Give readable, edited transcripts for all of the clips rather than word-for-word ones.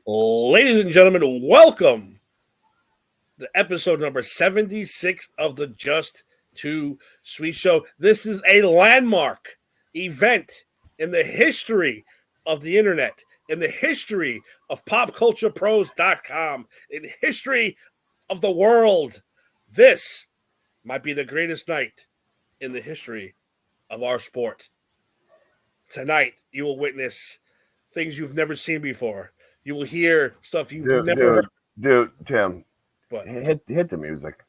Ladies and gentlemen, welcome to episode number 76 of the Just Too Sweet Show. This is a landmark event in the history of the internet, in the history of popculturepros.com, in the history of the world. This might be the greatest night in the history of our sport. Tonight, you will witness things you've never seen before. You will hear stuff you've never heard. Tim, What? hit the music.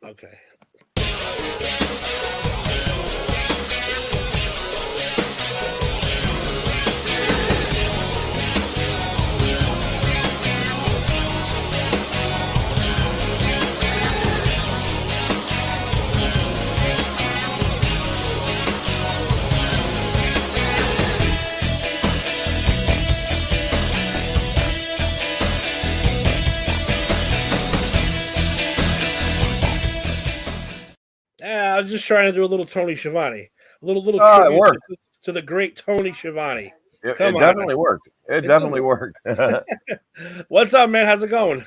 Okay. I was just trying to do a little Tony Schiavone, a little tribute to the great Tony Schiavone. It definitely worked. It definitely worked. What's up, man? How's it going?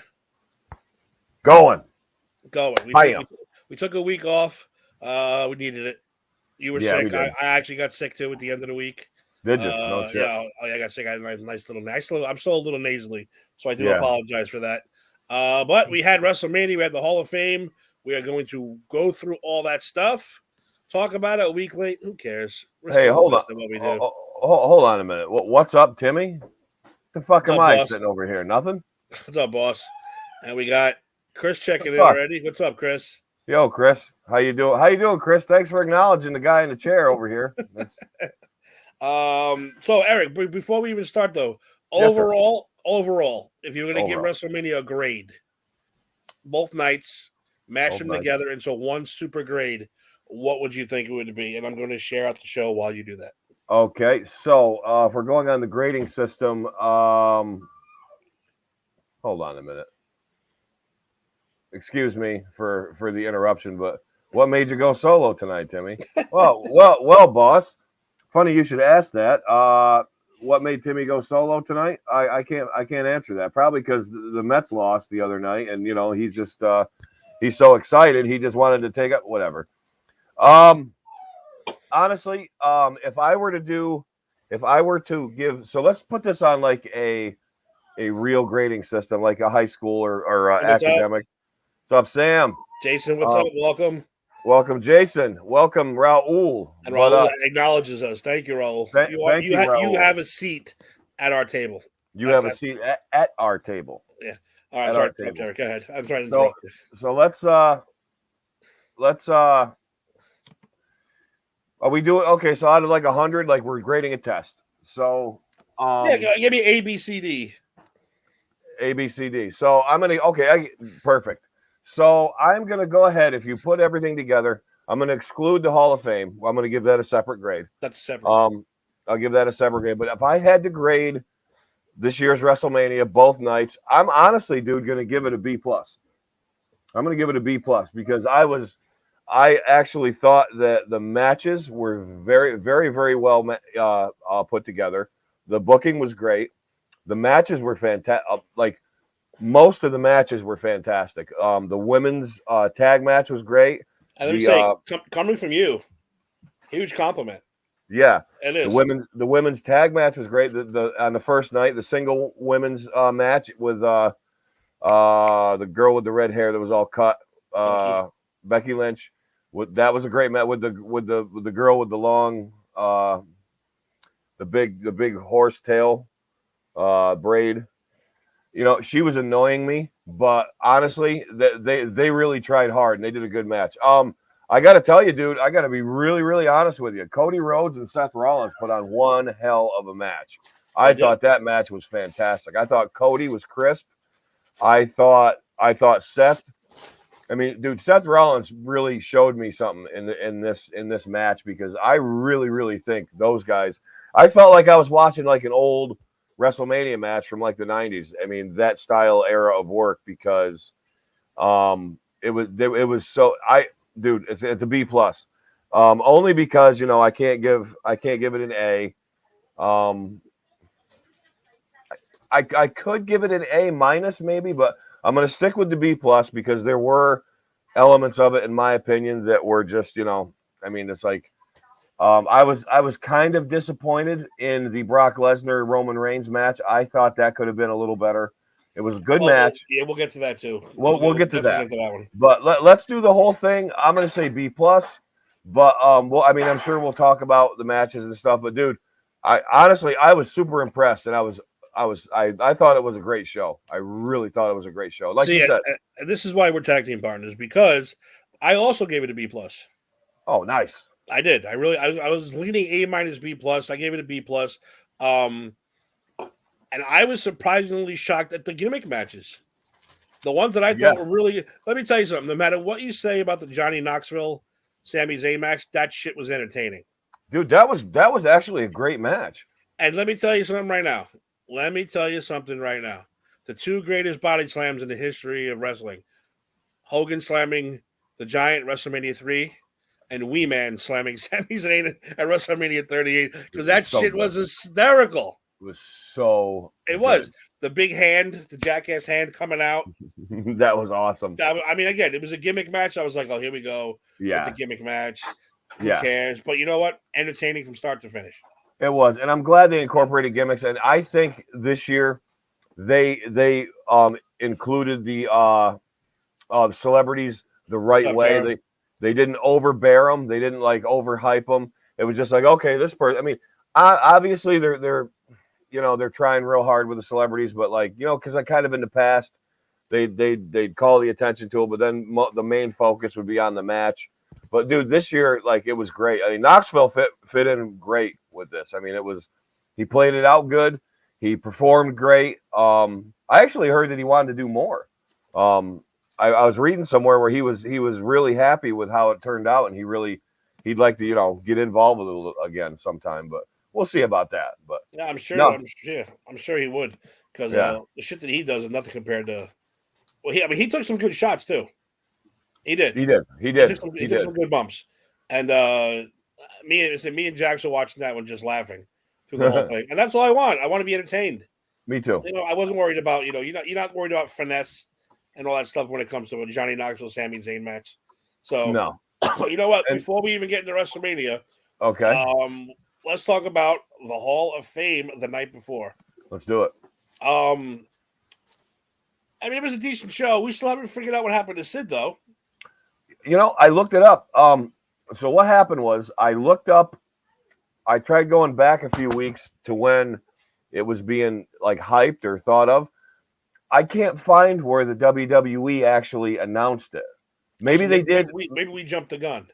Going. We took a week off. We needed it. You were sick. I actually got sick too at the end of the week. Did you? No shit. Yeah, I got sick. I had a nice little. I'm still a little nasally, so I do apologize for that. But we had WrestleMania. We had the Hall of Fame. We are going to go through all that stuff. Talk about it a week late. Who cares? Hey, hold on. What we do. Hold on a minute. What's up, Timmy? The fuck am I sitting over here? Nothing? What's up, boss? And we got Chris checking in already. What's up, Chris? Yo, Chris. How you doing? How you doing, Chris? Thanks for acknowledging the guy in the chair over here. So Eric, before we even start though, overall, if you're going to give WrestleMania a grade, both nights, mash them together into one super grade, what would you think it would be? And I'm going to share out the show while you do that. Okay, so if we're going on the grading system, hold on a minute. Excuse me for the interruption, but what made you go solo tonight, Timmy? Well, boss. Funny you should ask that. What made Timmy go solo tonight? I can't answer that. Probably because the Mets lost the other night, and he's just he's so excited he just wanted to take up whatever. Honestly, if I were to give, so let's put this on like a real grading system, like a high school or academic. What's up, Sam? Jason, what's up? Welcome, Jason. Welcome, Raul. And Raul acknowledges us. Thank you, Raul. Thank you, Raul. You have a seat at our table. You have a seat at our table. Yeah. All right, sorry, Derek. Go ahead. I'm trying to interrupt you. So let's are we doing okay? So out of like 100, like we're grading a test. So give me A, B, C, D. A, B, C, D. So I'm gonna perfect. So I'm gonna go ahead. If you put everything together, I'm gonna exclude the Hall of Fame. I'm gonna give that a separate grade. That's separate. I'll give that a separate grade. But if I had to grade this year's WrestleMania both nights, I'm honestly, dude, gonna give it a B plus. I'm gonna give it a B plus because I actually thought that the matches were very, very, very well put together. The booking was great. The matches were fantastic. Like most of the matches were fantastic. The women's tag match was great. And let me say, coming from you, huge compliment. Yeah, it is. The women's tag match was great. On the first night, the single women's match with the girl with the red hair that was all cut, Becky Lynch. That was a great match with the girl with the long the big horse tail braid. She was annoying me, but honestly, they really tried hard and they did a good match. I got to tell you, dude, I got to be really, really honest with you. Cody Rhodes and Seth Rollins put on one hell of a match. I thought that match was fantastic. I thought Cody was crisp. I thought Seth. I mean, dude, Seth Rollins really showed me something in this match because I really, really think those guys. I felt like I was watching like an old WrestleMania match from like the 90s. I mean, that style era of work because it was so. Dude, it's a B plus. Only because I can't give it an A. I could give it an A minus maybe, but I'm going to stick with the B plus because there were elements of it, in my opinion, that were just, I mean, it's like I was kind of disappointed in the Brock Lesnar Roman Reigns match. I thought that could have been a little better. It was a good match. Yeah, we'll get to that too. We'll get to that. Get to that one. But let's do the whole thing. I'm going to say B plus. But well, I mean, I'm sure we'll talk about the matches and stuff. But dude, I honestly was super impressed, and I thought it was a great show. I really thought it was a great show. Like you said, and this is why we're tag team partners, because I also gave it a B plus. Oh, nice. I did. I was leaning A minus B plus. I gave it a B plus. And I was surprisingly shocked at the gimmick matches. The ones that I thought were really. Let me tell you something. No matter what you say about the Johnny Knoxville, Sami Zayn match, that shit was entertaining. Dude, that was actually a great match. And let me tell you something right now. The two greatest body slams in the history of wrestling. Hogan slamming the Giant at WrestleMania 3 and Wee Man slamming Sami Zayn at WrestleMania 38 because that shit was hysterical. It was so It was. The big hand, the jackass hand coming out. That was awesome. I mean, again, it was a gimmick match. I was like, oh, here we go. Yeah. With the gimmick match. Who cares? But you know what? Entertaining from start to finish. It was. And I'm glad they incorporated gimmicks. And I think this year they included the celebrities the right way. Jared? They didn't overbear them. They didn't like overhype them. It was just like, okay, this person. I mean, obviously they're trying real hard with the celebrities, but like, because I kind of in the past they'd call the attention to it, but then the main focus would be on the match. But dude, this year, like, it was great. I mean, Knoxville fit in great with this. I mean, he played it out good. He performed great. I actually heard that he wanted to do more. I was reading somewhere where he was really happy with how it turned out, and he'd like to get involved with it again sometime. But we'll see about that. But yeah, I'm sure. No. I'm sure he would, because the shit that he does is nothing compared to. Well, he took some good shots too. He did. He took some good bumps, and me and Jax were watching that one just laughing through the whole thing, and that's all I want. I want to be entertained. Me too. I wasn't worried about you're not worried about finesse and all that stuff when it comes to a Johnny Knoxville Sami Zayn match. So no. You know what? Before we even get into WrestleMania, okay, let's talk about the Hall of Fame the night before. Let's do it. I mean, it was a decent show. We still haven't figured out what happened to Sid, though. I looked it up. So what happened was I tried going back a few weeks to when it was being like hyped or thought of. I can't find where the WWE actually announced it. Maybe they did. Maybe we jumped the gun.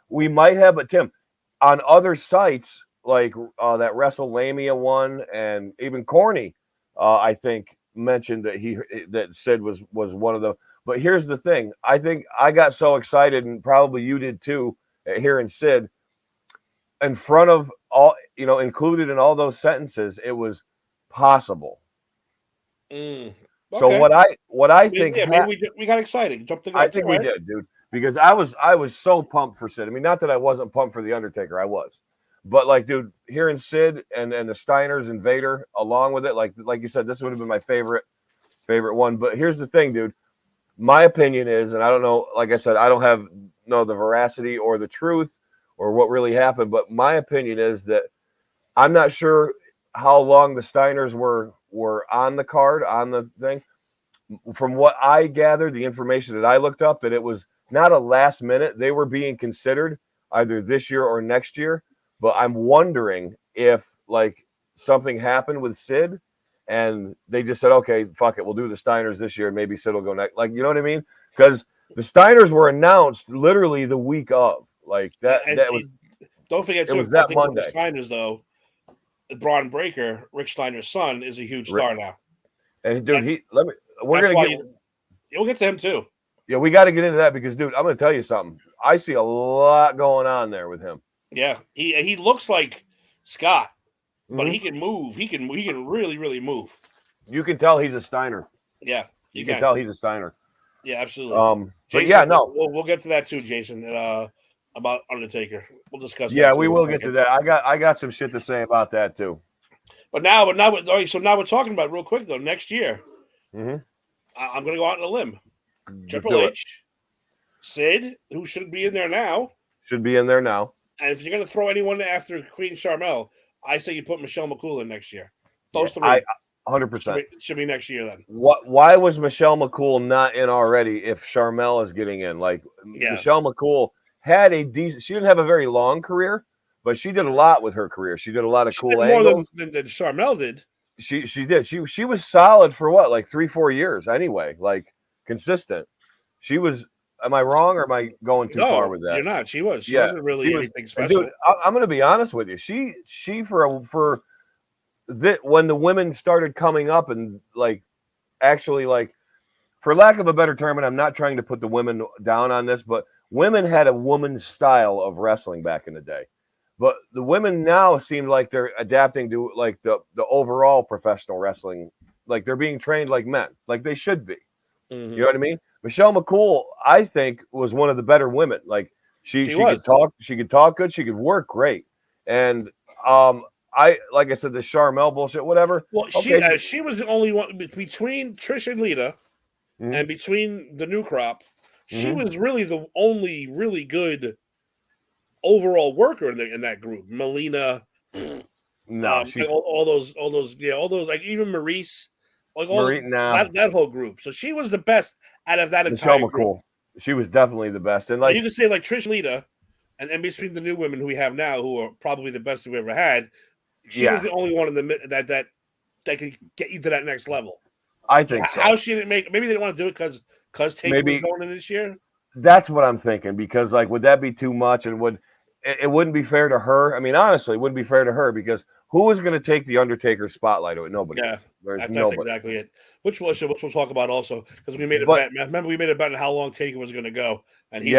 We might have, but Tim, on other sites like that Wrestlemania one and even Corny, I think mentioned that Sid was one of the. But here's the thing: I think I got so excited, and probably you did too, at hearing Sid in front of all, included in all those sentences. It was possible. Okay. So what I think, maybe we got excited. Jumped the gun. I think we did, dude, because I was so pumped for Sid. I mean, not that I wasn't pumped for the Undertaker, I was, but like, dude, hearing Sid and the Steiners and Vader along with it, like you said, this would have been my favorite one. But here's the thing, dude. My opinion is, and I don't know, like I said, I don't know the veracity or the truth or what really happened, but my opinion is that I'm not sure how long the Steiners were on the card, on the thing. From what I gathered, the information that I looked up, that it was not a last minute. They were being considered either this year or next year. But I'm wondering if like something happened with Sid and they just said, okay, fuck it, we'll do the Steiners this year. Maybe Sid will go next. Like, you know what I mean? Because the Steiners were announced literally the week of. Like that was. Don't forget, it was that Monday. The Steiners, though, Braun Breaker, Rick Steiner's son, is a huge star now. And dude, we'll get to him too. Yeah, we got to get into that because, dude, I'm going to tell you something. I see a lot going on there with him. Yeah, he looks like Scott, but he can move. He can really, really move. You can tell he's a Steiner. Yeah, you can tell he's a Steiner. Yeah, absolutely. Jason, but yeah, no, we'll get to that too, Jason. About Undertaker, we'll discuss. Yeah, we will get to that. I got some shit to say about that too. But now, all right, so now we're talking about real quick though. Next year, Mm-hmm. I'm going to go out on a limb. Just Triple do it. H, Sid, who should be in there now, Should be in there now. and if you're going to throw anyone after Queen Sharmell, I say you put Michelle McCool in next year. Yeah, Those three 100%. should be next year then. Why was Michelle McCool not in already if Sharmell is getting in? Like Yeah. Michelle McCool had a decent. She didn't have a very long career, but she did a lot with her career. She did a lot of She cool did more angles. than Sharmell did. She did. She was solid for what, like 3-4 years anyway, like consistent. She was. Am I wrong or am I going too far No, with that? you're not. She was. She Yeah, wasn't really she was. anything And dude, special. I'm gonna be honest with you. She for that when the women started coming up and like actually like, for lack of a better term, and I'm not trying to put the women down on this, but women had a woman's style of wrestling back in the day. But the women now seem like they're adapting to like the overall professional wrestling. Like they're being trained like men, like they should be. Mm-hmm. You know what I mean? Michelle McCool, I think, was one of the better women. Like she could talk good, she could work great. And like I said, the Sharmell bullshit, whatever. Well, she was the only one between Trish and Lita, Mm-hmm. and between the new crop. She Mm-hmm. was really the only really good overall worker in that group. Melina, No, like all those, like even Maurice, like that whole group. So she was the best out of that Michelle entire McCool. group. She was definitely the best. And So like you could say like Trish and Lita, and between the new women who we have now, who are probably the best we've ever had, she was the only one in the that could get you to that next level. I think so. How she didn't make? Maybe they didn't want to do it because Taker was going in this year. That's what I'm thinking, because like, would that be too much? And it wouldn't be fair to her? I mean, honestly, it wouldn't be fair to her, because who is going to take the Undertaker's spotlight of it? Nobody. Yeah, There's that's nobody. exactly it. Which we'll talk about also, because we made a bet. Remember, we made a bet on how long Taker was going to go, and he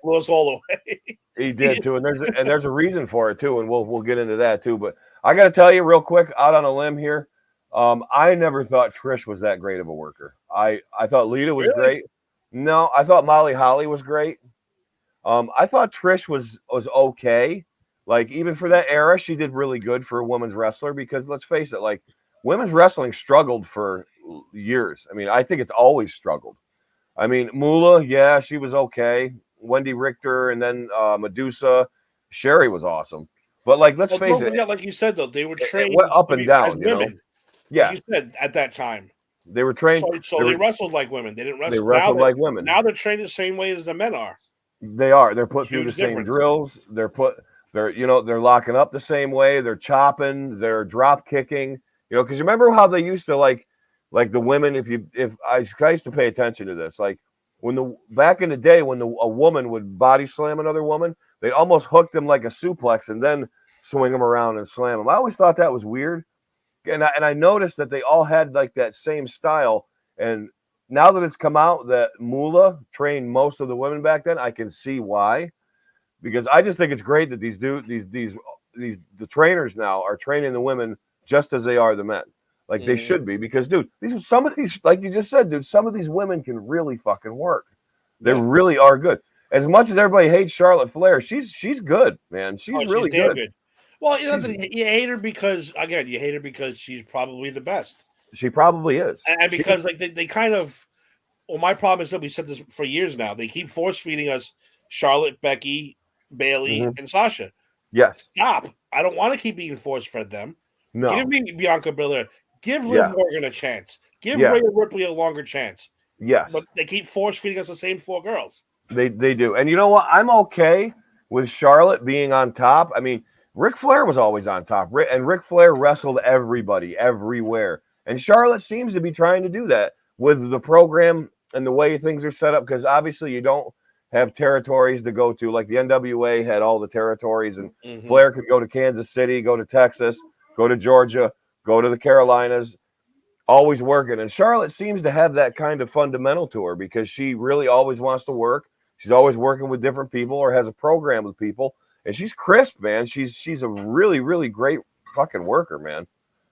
blew us all away. He did too, and there's a reason for it too, and we'll get into that too. But I got to tell you real quick, out on a limb here, I never thought Trish was that great of a worker. I thought Lita was great. No, I thought Molly Holly was great. I thought Trish was okay. Like, even for that era, she did really good for a women's wrestler, because let's face it, like, women's wrestling struggled for years. I mean, I think it's always struggled. I mean, Moolah, yeah, she was okay. Wendy Richter, and then Medusa. Sherry was awesome. But like, let's face it. Yeah, like you said though, they were trained went up and down, as women. Yeah, like you said at that time. They were trained. So they wrestled like women. They didn't wrestle. They wrestled like women. Now they're trained the same way as the men are. They are. They're put through the same drills. They're locking up the same way. They're chopping. They're drop kicking. Because you remember how they used to like the women. If I used to pay attention to this, like back in the day when a woman would body slam another woman, they'd almost hook them like a suplex and then swing them around and slam them. I always thought that was weird. And I noticed that they all had like that same style. And now that it's come out that Moolah trained most of the women back then, I can see why. Because I just think it's great that the trainers now are training the women just as they are the men. Like they should be. Because, dude, some of these, like you just said, dude, some of these women can really fucking work. They really are good. As much as everybody hates Charlotte Flair, she's good, man. She's really damn good. Well, you hate her because she's probably the best. She probably is. And because they kind of, well, my problem is that we said this for years now. They keep force feeding us Charlotte, Becky, Bailey, and Sasha. Yes. Stop. I don't want to keep being force fed them. No. Give me Bianca Belair. Give Liv Morgan a chance. Give Rhea Ripley a longer chance. Yes. But they keep force feeding us the same four girls. They do. And you know what? I'm okay with Charlotte being on top. I mean, Ric Flair was always on top. And Ric Flair wrestled everybody, everywhere. And Charlotte seems to be trying to do that with the program and the way things are set up, because obviously you don't have territories to go to. Like the NWA had all the territories, and Flair could go to Kansas City, go to Texas, go to Georgia, go to the Carolinas, always working. And Charlotte seems to have that kind of fundamental to her, because she really always wants to work. She's always working with different people or has a program with people. And she's crisp, man. She's a really, really great fucking worker, man.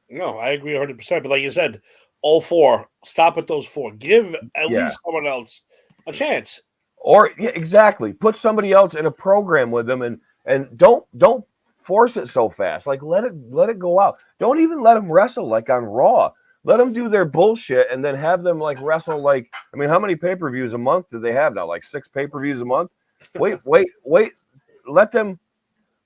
No, I agree 100%. But like you said, all four, stop at those four. Give at least someone else a chance. Or exactly. Put somebody else in a program with them, and don't force it so fast. Like let it go out. Don't even let them wrestle like on Raw. Let them do their bullshit and then have them like wrestle like. I mean, how many pay-per-views a month do they have now? Like 6 pay-per-views a month. Wait. Let them.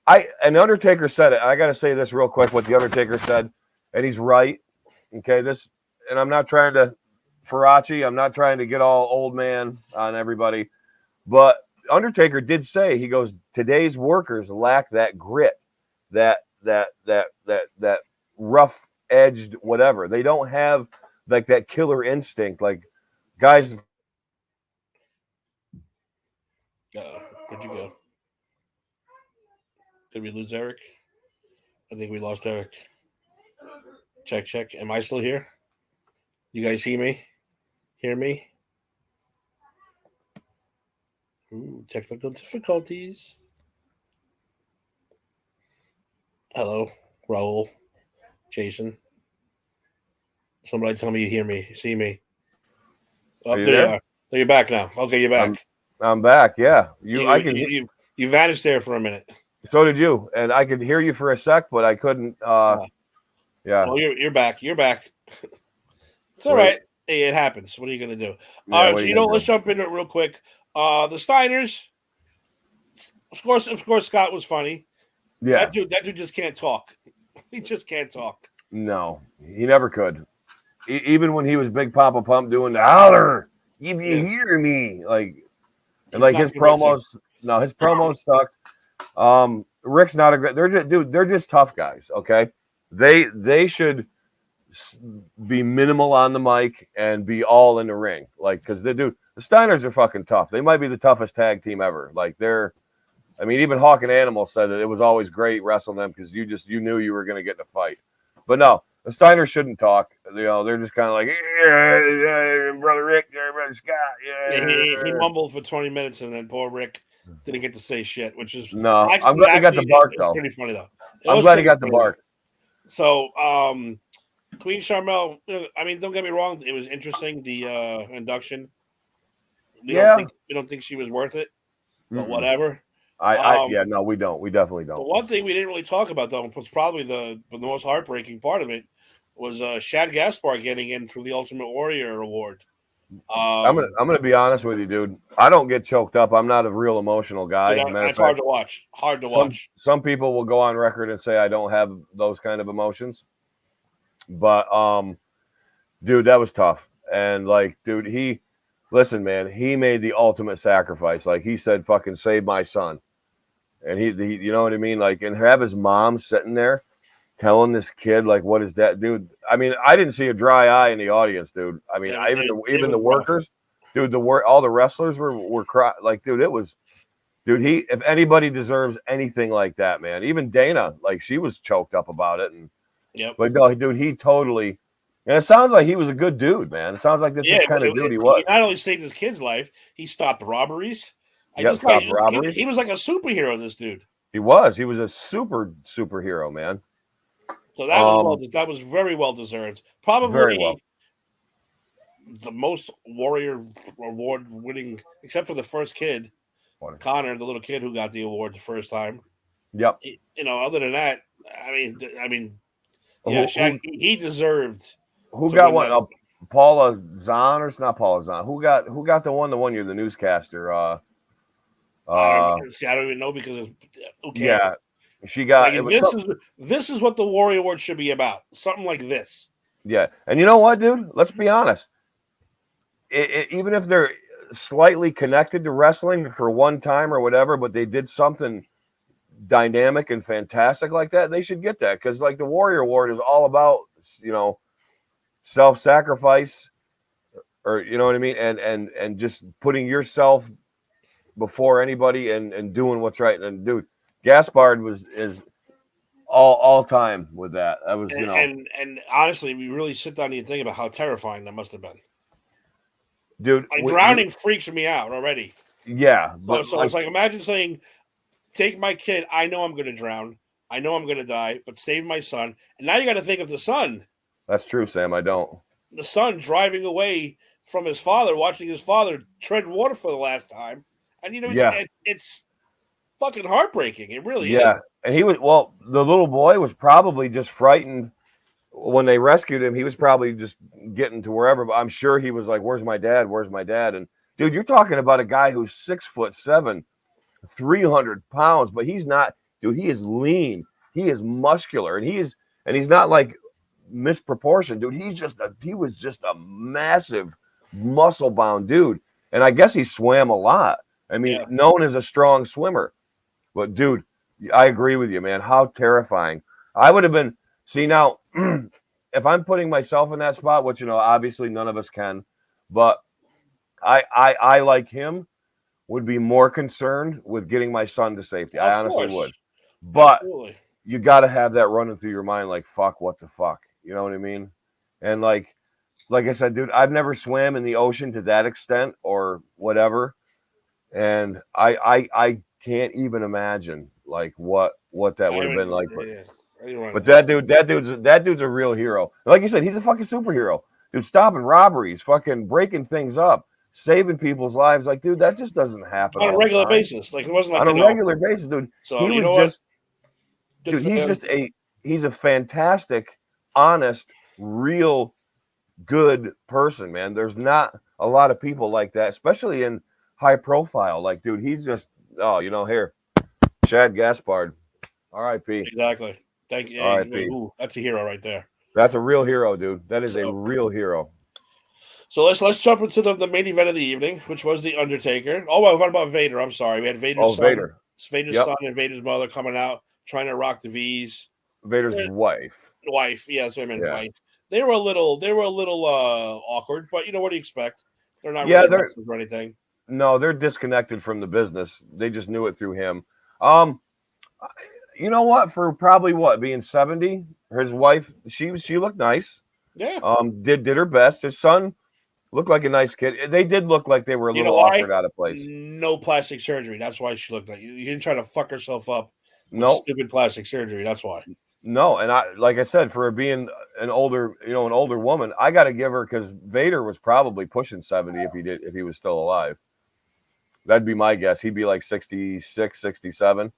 And Undertaker said it. I got to say this real quick. What the Undertaker said, and he's right. Okay, and I'm not trying to Farachi. I'm not trying to get all old man on everybody, but Undertaker did say, he goes, today's workers lack that grit, that rough edged whatever. They don't have like that killer instinct. Like guys. Where'd you go? Did we lose Eric? I think we lost Eric. Check. Am I still here? You guys see me? Hear me? Ooh, technical difficulties. Hello, Raul, Jason. Somebody tell me you hear me, see me. Oh, there you are. So you're back now. Okay, you're back. I'm back. Yeah, you vanished there for a minute. So did you, and I could hear you for a sec, but I couldn't. Yeah. Oh, you're back. You're back. It's all right. Hey, it happens. What are you gonna do? All right, so let's jump into it real quick. The Steiners. Of course, Scott was funny. Yeah, that dude just can't talk. He just can't talk. No, he never could. Even when he was Big Papa Pump doing the holler, you hear me, like his promos. No, his promos sucked. Rick's not a great. They're just tough guys. Okay, they should be minimal on the mic and be all in the ring, like because the Steiners are fucking tough. They might be the toughest tag team ever. Like I mean, even Hawk and Animal said that it was always great wrestling them because you knew you were going to get in a fight. But no, the Steiners shouldn't talk. They're just kind of like, brother Rick, brother Scott. Yeah. He mumbled for 20 minutes, and then poor Rick didn't get to say shit, which is I'm glad he got the bark though. Pretty funny though. I'm glad he got the bark. So, Queen Sharmell. I mean, don't get me wrong. It was interesting the induction. We don't think she was worth it, but whatever. No, we don't. We definitely don't. But one thing we didn't really talk about though was probably the most heartbreaking part of it was Shad Gaspard getting in through the Ultimate Warrior award. I'm gonna be honest with you, dude. I don't get choked up. I'm not a real emotional guy. That's hard to watch. Some people will go on record and say I don't have those kind of emotions, but dude, that was tough. And like, dude, listen, man, he made the ultimate sacrifice. Like he said, "Fucking save my son." And he, you know what I mean? Like, and have his mom sitting there telling this kid, like, what is that, dude? I mean, I didn't see a dry eye in the audience, dude. I mean, even the workers, dude, all the wrestlers were crying. Like, dude, it was, dude, if anybody deserves anything like that, man, even Dana, like, she was choked up about it. And, but no, dude, he totally, and it sounds like he was a good dude, man. It sounds like this is the kind of dude he was. He not only saved his kid's life, he stopped robberies. He was like a superhero, this dude. He was a superhero, man. So that was very well deserved. Probably the most Warrior award winning, except for the first kid, Connor, the little kid who got the award the first time. Yep. Other than that, I mean, yeah, Shaq, he deserved. Who got one? Paula Zahn, or it's not Paula Zahn? Who got the one year? The newscaster. I don't even know because yeah, she got. This is what the Warrior Award should be about. Something like this. Yeah, and you know what, dude? Let's be honest. Even if they're slightly connected to wrestling for one time or whatever, but they did something dynamic and fantastic like that, they should get that because, like, the Warrior Award is all about self-sacrifice, or you know what I mean, and just putting yourself before anybody and doing what's right. And dude, Gaspard is all time with that. That was and honestly, we really sit down and think about how terrifying that must have been, dude. Like, drowning freaks me out already. Yeah, but so it's like, imagine saying, "Take my kid. I know I'm going to drown. I know I'm going to die, but save my son." And now you got to think of the son. That's true, Sam. I don't. The son driving away from his father, watching his father tread water for the last time. And, it's fucking heartbreaking. It really is. And he was, well, the little boy was probably just frightened when they rescued him. He was probably just getting to wherever, but I'm sure he was like, "Where's my dad? Where's my dad?" And dude, you're talking about a guy who's 6'7", 300 pounds, but he's not, dude. He is lean. He is muscular, and he's not like misproportioned, dude. He was just a massive, muscle bound dude. And I guess he swam a lot. I mean, Yeah. known as a strong swimmer. But dude, I agree with you, man. How terrifying. I would have been. See now, if I'm putting myself in that spot, which obviously none of us can, but I like him would be more concerned with getting my son to safety. I Of honestly course. would. But Absolutely. you got to have that running through your mind, like, fuck, what the fuck? You know what I mean? And like I said, dude, I've never swam in the ocean to that extent or whatever, and I can't even imagine like what that would have been like. Yeah. But that dude's a real hero. Like you said, he's a fucking superhero. Dude, stopping robberies, fucking breaking things up, saving people's lives. Like, dude, that just doesn't happen On a all the regular time. basis. Like, it wasn't like, On a regular basis, dude. So, He you was know what? just, Good dude, for he's him. just he's a fantastic, honest, real, good person, man. There's not a lot of people like that, especially in high profile. Like, dude, he's just, here, Chad Gaspard, R.I.P. Exactly. Thank you. R.I.P. Ooh, that's a hero right there. That's a real hero, dude. That is a So, real hero. so let's jump into the main event of the evening, which was the Undertaker. Oh, well, what about Vader? I'm sorry, we had Vader's son, Vader. Vader's Yep. son, and Vader's mother coming out trying to rock the V's. Vader's Their wife. wife, yeah, that's what I meant. Yeah. Wife. They were a little awkward, but what do you expect? They're not Yeah, really wrestlers or anything. No, they're disconnected from the business. They just knew it through him. You know what? For probably being 70, his wife, she looked nice. Yeah. Did her best. His son looked like a nice kid. They did look like they were a You know little why? awkward, out of place. No plastic surgery. That's why she looked like you. You didn't try to fuck herself up with No, stupid plastic surgery. That's why. no. And like I said, for being an older woman, I got to give her, because Vader was probably pushing 70 if he was still alive. That'd be my guess. He'd be like 66, 67.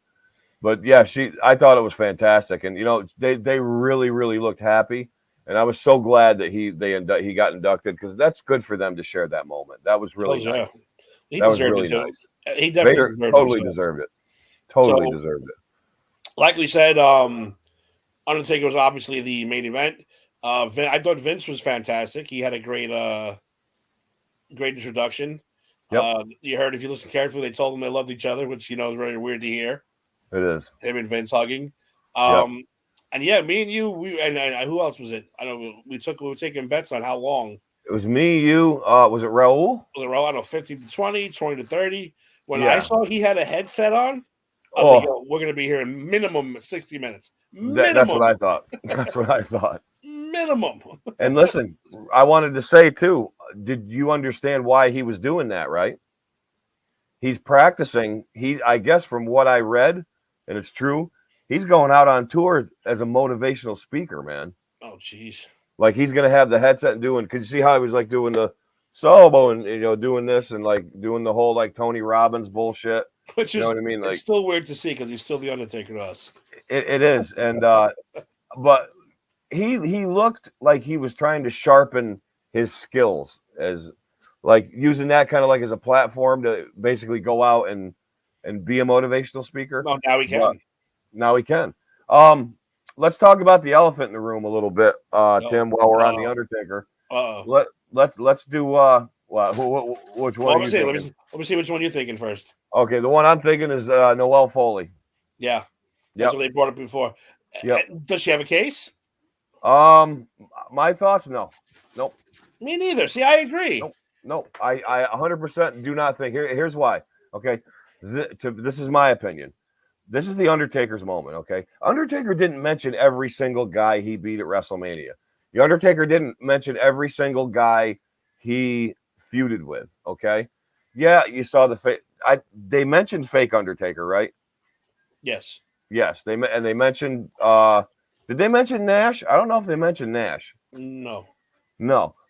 But yeah, I thought it was fantastic, and they really, really looked happy, and I was so glad that he got inducted, because that's good for them to share that moment. That was really nice. He That was deserved really it too. nice. He definitely Deserved it. Totally deserved it. Like we said, Undertaker was obviously the main event. I thought Vince was fantastic. He had a great introduction. Yep. You heard, if you listen carefully, they told him they loved each other, which is very weird to hear. It is. Him and Vince hugging. Yep. And yeah, me and you, and who else was it? I know we were taking bets on how long. It was me, you. Was it Raul? Was it Raul? I don't know, 50 to 20, 20 to 30. When I Yeah. saw he had a headset on, I was like, yo, we're gonna be here in minimum 60 minutes. That's what I thought. That's what I thought. Minimum. And listen, I wanted to say too, did you understand why he was doing that, right? He's practicing. I guess from what I read, and it's true, he's going out on tour as a motivational speaker, man. Oh, jeez. Like, he's going to have the headset and could you see how he was like doing the solo and, doing this and like doing the whole like Tony Robbins bullshit. Which is, you know what I mean? Like, it's still weird to see, because he's still the Undertaker to us. It is. And, but he looked like he was trying to sharpen his skills, as like using that kind of like as a platform to basically go out and be a motivational speaker. No, now he can. But now he can. Let's talk about the elephant in the room a little bit, Tim, while we're on the Undertaker. Let's do which one? Let me see which one you're thinking first. Okay, the one I'm thinking is Noelle Foley. Yeah, that's what they brought up before. Yeah. Does she have a case? My thoughts, no. Nope. Me neither. See, I agree. Nope. I 100% do not think. Here's why. Okay, this is my opinion. This is the Undertaker's moment. Okay, Undertaker didn't mention every single guy he beat at WrestleMania. The Undertaker didn't mention every single guy he feuded with. Okay, yeah, you saw they mentioned fake Undertaker, right? Yes. They mentioned. Did they mention Nash? I don't know if they mentioned Nash. No.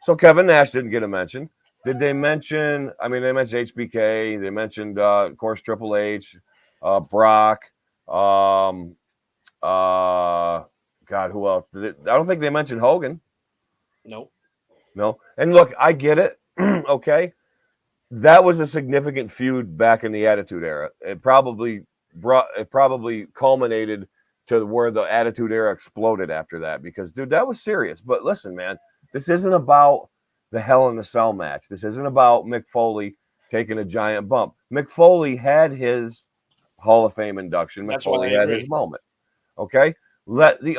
So Kevin Nash didn't get a mention. Did they mention? I mean, they mentioned HBK. They mentioned, of course, Triple H, Brock. God, who else? I don't think they mentioned Hogan. Nope. No. And look, I get it. Okay. That was a significant feud back in the Attitude Era. It probably culminated to where the Attitude Era exploded after that because, dude, that was serious. But listen, man, this isn't about the Hell in the Cell match. This isn't about Mick Foley taking a giant bump. Mick Foley had his Hall of Fame induction. Mick That's why I Foley had agree. his moment. Okay, I think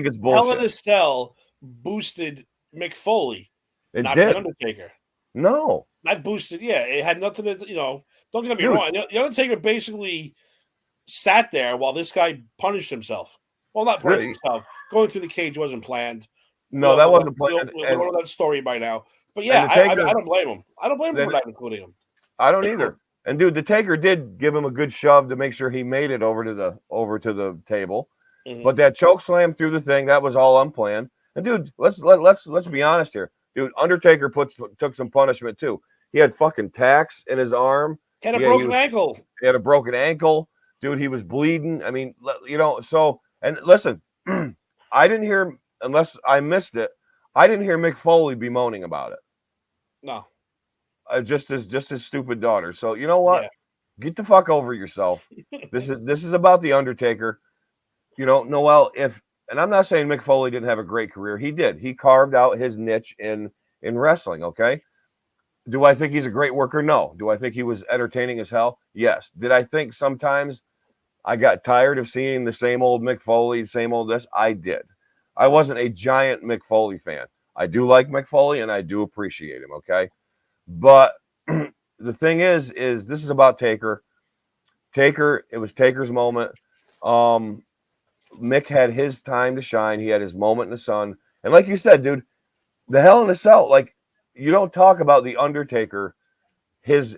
it's Hell in bullshit. a Cell boosted Mick Foley, It not did. the Undertaker. No. Not boosted. Yeah, it had nothing to. Don't get me Dude. wrong. The Undertaker basically sat there while this guy punished himself. Well, not punished himself. Going through the cage wasn't planned. No, that wasn't planned. We know that story by now. But and yeah, the Taker, I don't blame him. I don't blame him for not including him. I don't either. And dude, the Taker did give him a good shove to make sure he made it over to the table. Mhm. But that choke slam through the thing, that was all unplanned. And dude, let's be honest here. Dude, Undertaker took some punishment too. He had fucking tacks in his arm. He had a broken ankle. He had a broken ankle. Dude, he was bleeding. I mean, so, and listen, I didn't hear, unless I missed it, I didn't hear Mick Foley bemoaning about it. No. Just his stupid daughter. So you know what? Yeah. Get the fuck over yourself. This is about the Undertaker. Noel, and I'm not saying Mick Foley didn't have a great career. He did. He carved out his niche in wrestling, okay? Do I think he's a great worker? No. Do I think he was entertaining as hell? Yes. Did I think sometimes I got tired of seeing the same old Mick Foley, same old this? I did. I wasn't a giant Mick Foley fan. I do like Mick Foley and I do appreciate him, okay? But the thing is this is about Taker. It was Taker's moment. Mick had his time to shine. He had his moment in the sun. And like you said, dude, the Hell in a Cell, like, you don't talk about the Undertaker, his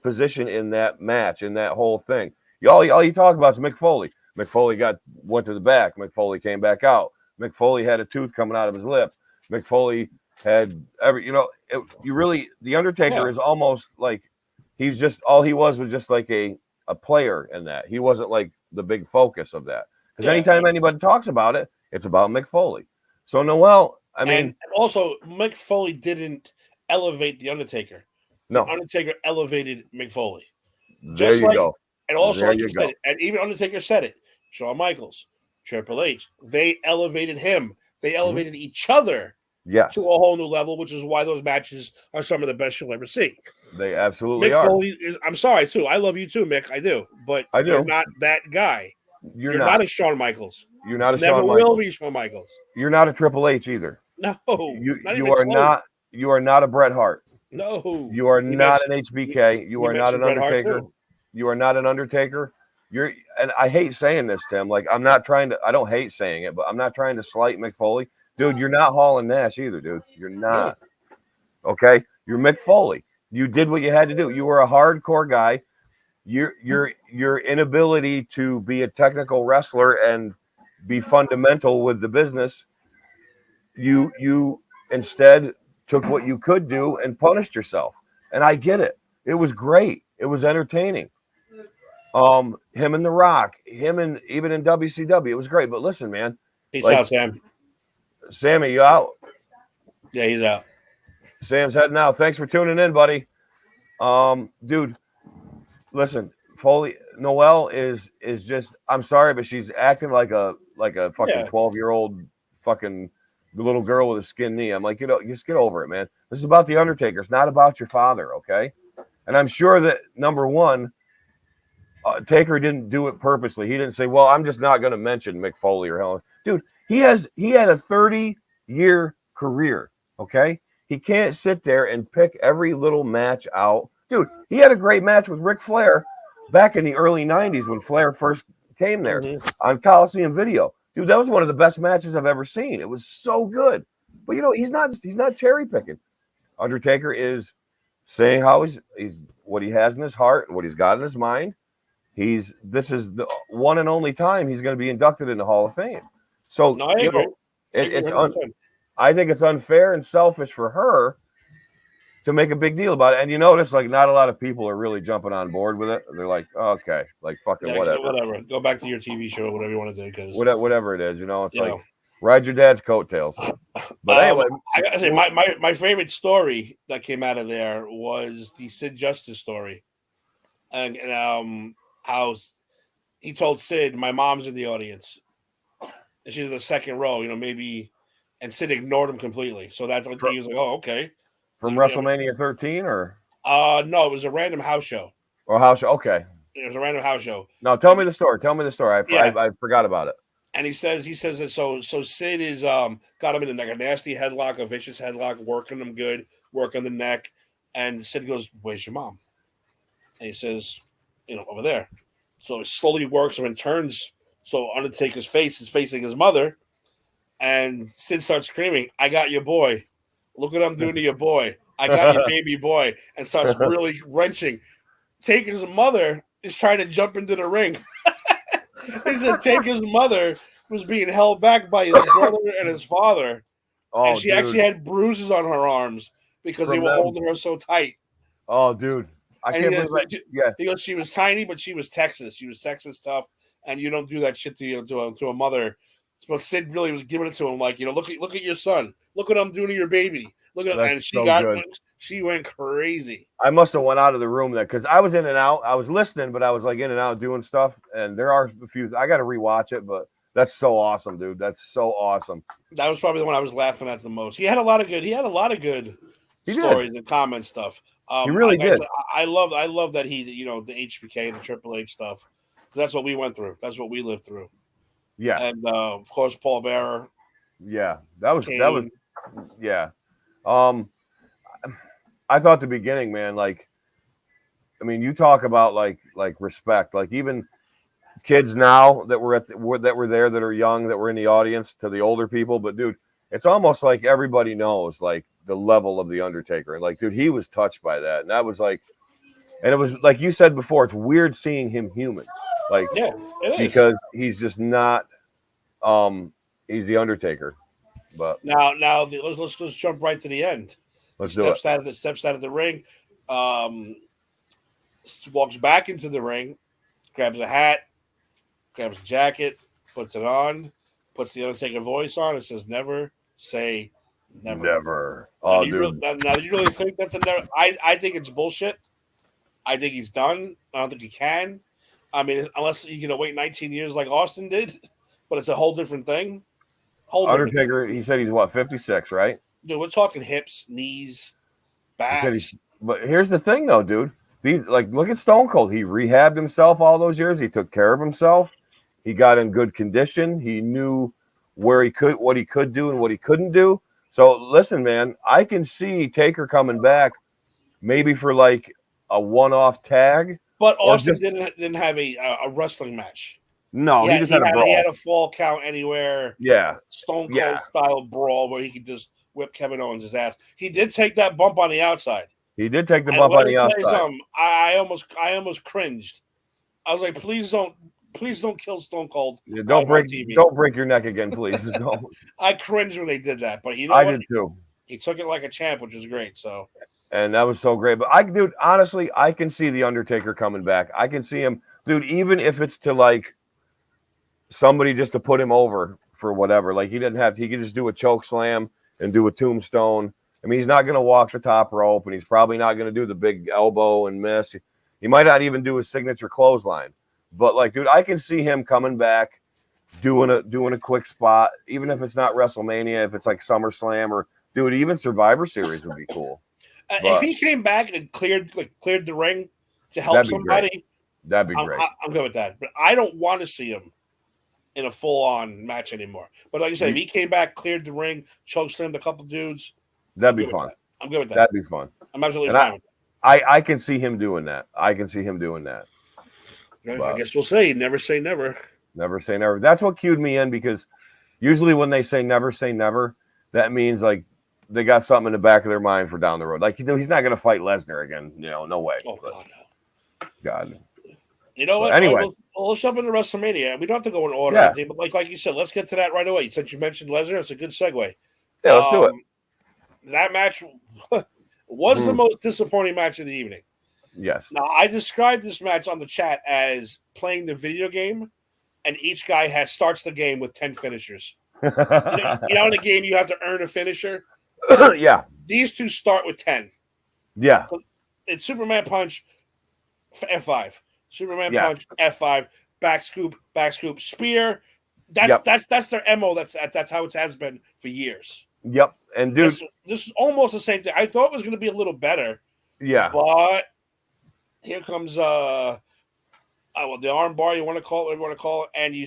position in that match, in that whole thing. All you talk about is Mick Foley. Mick Foley went to the back. Mick Foley came back out. Mick Foley had a tooth coming out of his lip. Mick Foley had the Undertaker is almost like he was just like a player in that. He wasn't like the big focus of that. Because anytime anybody talks about it, it's about Mick Foley. So Noel, I mean, and also Mick Foley didn't elevate the Undertaker. The Undertaker elevated Mick Foley. There you go. And also, like you said, and even Undertaker said it. Shawn Michaels, Triple H, they elevated him. They elevated each other to a whole new level, which is why those matches are some of the best you'll ever see. They absolutely Mick Foley I'm sorry, too. I love you, too, Mick. I do. But you're not that guy. You're not a Shawn Michaels. You're not a Shawn Michaels. Never will be Shawn Michaels. You're not a Triple H either. No. You are not a Bret Hart. No. You are not an HBK. You are not an Undertaker. You are not an Undertaker. And I hate saying this, Tim. Like, I don't hate saying it, but I'm not trying to slight Mick Foley. Dude, you're not Hall and Nash either, dude. You're not. Okay? You're Mick Foley. You did what you had to do. You were a hardcore guy. Your inability to be a technical wrestler and be fundamental with the business, you instead took what you could do and punished yourself. And I get it. It was great. It was entertaining. Him and The Rock, even in WCW, it was great. But listen, man. Peace out, Sam. Sammy, you out? Yeah, he's out. Sam's heading out. Thanks for tuning in, buddy. Dude, listen, Noelle is just, I'm sorry, but she's acting like a fucking 12-year-old fucking little girl with a skin knee. I'm like, just get over it, man. This is about the Undertaker. It's not about your father, okay? And I'm sure that, number one, Taker didn't do it purposely. He didn't say, well, I'm just not going to mention Mick Foley or Helen. Dude, he had a 30-year career, okay? He can't sit there and pick every little match out. Dude, he had a great match with Ric Flair back in the early 90s when Flair first came there on Coliseum Video. Dude, that was one of the best matches I've ever seen. It was so good. But, he's not cherry picking. Undertaker is saying how he's what he has in his heart and what he's got in his mind. This is the one and only time he's going to be inducted in the Hall of Fame. So, I think it's unfair and selfish for her to make a big deal about it. And you notice, like, not a lot of people are really jumping on board with it. They're like, oh, okay, like fucking whatever. Go back to your TV show, whatever you want to do, because whatever it is, it's like ride your dad's coattails. But anyway, I gotta say, my favorite story that came out of there was the Sid Justice story, and how he told Sid, my mom's in the audience, and she's in the second row, maybe, and Sid ignored him completely. So that's like he was like, oh, okay. From WrestleMania 13 or? No, it was a random house show. Or house show? Okay. It was a random house show. No, tell me the story. I forgot about it. And he says that so Sid is got him in like a nasty headlock, a vicious headlock, working him good, working the neck, and Sid goes, "Where's your mom?" And he says, over there. So it slowly works him and turns. So Undertaker's face is facing his mother, and Sid starts screaming, "I got your boy! Look what I'm doing to your boy! I got your baby boy!" And starts really wrenching. Taker's mother is trying to jump into the ring. He said Taker's mother was being held back by his brother and his father. And she actually had bruises on her arms because they were holding her so tight. Oh, dude. I can't believe that. Yeah. He goes, she was tiny, but she was Texas. She was Texas tough. And you don't do that shit to a mother. But Sid really was giving it to him like, look at your son. Look what I'm doing to your baby. Look at and she went crazy. I must have went out of the room then because I was in and out. I was listening, but I was like in and out doing stuff. And there are a few. I got to rewatch it, but that's so awesome, dude. That's so awesome. That was probably the one I was laughing at the most. He had a lot of good stories and comment stuff. He really did. I love that he, the HBK and the Triple H stuff. That's what we went through. That's what we lived through. Yeah. And of course, Paul Bearer. Yeah, that was. Yeah. I thought the beginning, man, like, I mean, you talk about like respect, like even kids now that were there that are young, that were in the audience to the older people. But dude, it's almost like everybody knows like the level of the Undertaker. And like, dude, he was touched by that. And that was like, and it was like you said before, it's weird seeing him human. Like, yeah, it is. Because he's just not, he's the Undertaker. But now let's jump right to the end. Let's do it. Steps out of the ring, walks back into the ring, grabs a hat, grabs a jacket, puts it on, puts the Undertaker voice on, and says, "Never say never." Never. Oh, dude. Now, do you really think that's a never? I think it's bullshit. I think he's done. I don't think he can. I mean, unless you wait 19 years like Austin did, but it's a whole different thing. Undertaker, he said he's what, 56, right? Dude, we're talking hips, knees, back. But here's the thing, though, dude. Look at Stone Cold. He rehabbed himself all those years. He took care of himself. He got in good condition. He knew what he could do and what he couldn't do. So listen, man, I can see Taker coming back, maybe for like a one-off tag. But Austin didn't have a wrestling match. No, he just had a brawl. He had a fall count anywhere. Yeah. Stone Cold style brawl where he could just whip Kevin Owens' ass. He did take that bump on the outside. He did take the bump on the outside. I almost cringed. I was like, please don't kill Stone Cold. Yeah, don't break your neck again, please. Don't. I cringed when they did that, but I did too. He took it like a champ, which was great. So, and that was so great. But honestly, I can see the Undertaker coming back. I can see him, dude. Even if it's to like somebody just to put him over for whatever. Like he could just do a choke slam and do a tombstone. I mean, he's not going to walk the top rope, and he's probably not going to do the big elbow and miss. He might not even do his signature clothesline. But like, dude, I can see him coming back, doing a quick spot, even if it's not WrestleMania, if it's like SummerSlam or dude, even Survivor Series would be cool. If he came back and cleared the ring to help somebody, that'd be great. I'm good with that. But I don't want to see him in a full-on match anymore. But like you said, if he came back, cleared the ring, chokeslammed a couple dudes, that'd be fun. I'm good with that. That'd be fun. I'm absolutely fine with that. I can see him doing that. I guess we'll say never say never. Never say never. That's what cued me in, because usually when they say never, that means like they got something in the back of their mind for down the road. Like, he's not going to fight Lesnar again. No way. Oh, God, no. God. You know what? Anyway. Let's jump into WrestleMania. We don't have to go in order or anything, but like you said, let's get to that right away. Since you mentioned Lesnar, it's a good segue. Yeah, let's do it. That match, was the most disappointing match of the evening. Yes. Now, I described this match on the chat as playing the video game, and each guy starts the game with 10 finishers. In the game, you have to earn a finisher. Yeah. These two start with 10. Yeah. It's Superman Punch, F5. Superman Yeah. Punch, F5. Back scoop, spear. That's their MO. That's how it has been for years. Yep. And dude, this is almost the same thing. I thought it was going to be a little better. Yeah. But here comes the arm bar. You want to call it? Whatever you want to call it? And you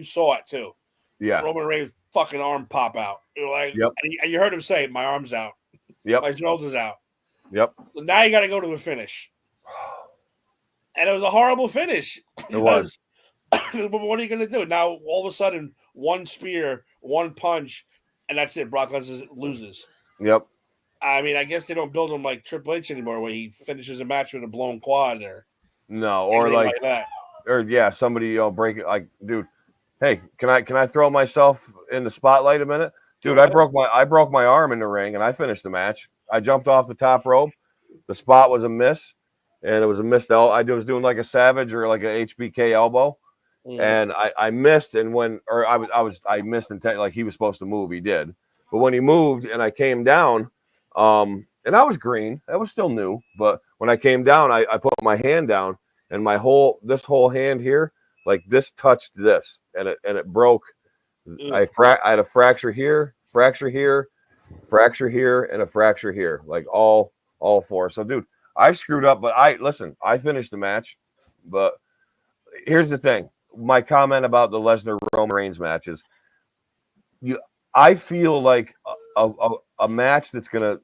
saw it too. Yeah. Roman Reigns' fucking arm pop out. You're like, yep. And you heard him say, "My arm's out. Yep. My nose is out." Yep. So now you got to go to the finish. And it was a horrible finish. It was. But what are you going to do? Now, all of a sudden, one spear, one punch, and that's it. Brock Lesnar loses. Yep. I mean, I guess they don't build him like Triple H anymore where he finishes a match with a blown quad or like that. Or, yeah, somebody break it. Like, dude, hey, can I throw myself in the spotlight a minute? Dude, I broke my arm in the ring, and I finished the match. I jumped off the top rope. The spot was a miss, and it was a missed elbow. I was doing like a Savage or like a HBK elbow. And I missed, and I missed and like he was supposed to move, he did. But when he moved and I came down, and I was green, that was still new. But when I came down, I put my hand down, and this whole hand here, like this touched this, and it broke. I had a fracture here, and a fracture here, like all four. So, dude, I screwed up, but I finished the match. But here's the thing. My comment about the Lesnar Roman Reigns match is, I feel like a match that's gonna,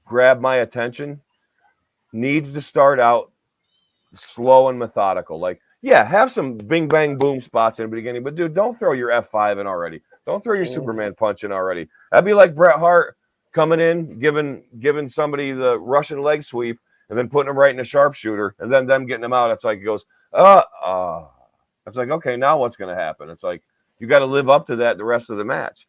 grab my attention needs to start out slow and methodical. Like, yeah, have some bing bang boom spots in the beginning, but dude, don't throw your F5 in already. Don't throw your Superman punch in already. That'd be like Bret Hart coming in, giving somebody the Russian leg sweep, and then putting him right in a sharpshooter, and then them getting him out. It's like he goes, it's like, okay, now what's going to happen? It's like, you got to live up to that the rest of the match.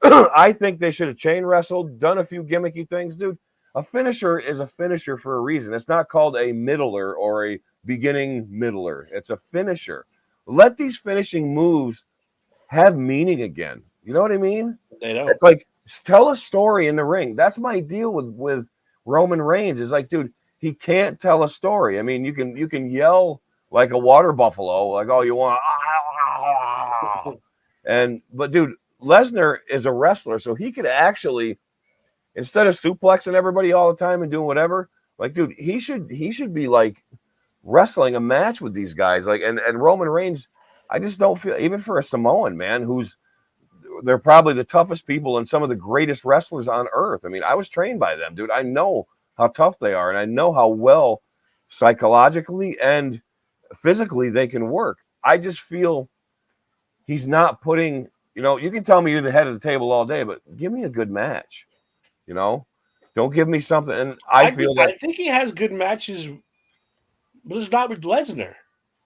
I think they should have chain wrestled, done a few gimmicky things, dude. A finisher is a finisher for a reason. It's not called a middler or a beginning middler. It's a finisher. Let these finishing moves have meaning again. You know what I mean? They don't. It's like, tell a story in the ring. That's my deal with Roman Reigns. Is like, dude, he can't tell a story. I mean, you can yell like a water buffalo, like all you want. But dude, Lesnar is a wrestler, so he could actually, instead of suplexing everybody all the time and doing whatever, like, dude, he should be like wrestling a match with these guys. Like, and Roman Reigns, I just don't feel, even for a Samoan man they're probably the toughest people and some of the greatest wrestlers on earth. I mean, I was trained by them, dude. I know how tough they are, and I know how well psychologically and physically they can work. I just feel he's not putting, you can tell me you're the head of the table all day, but give me a good match. Don't give me something. And I think he has good matches, but it's not with Lesnar.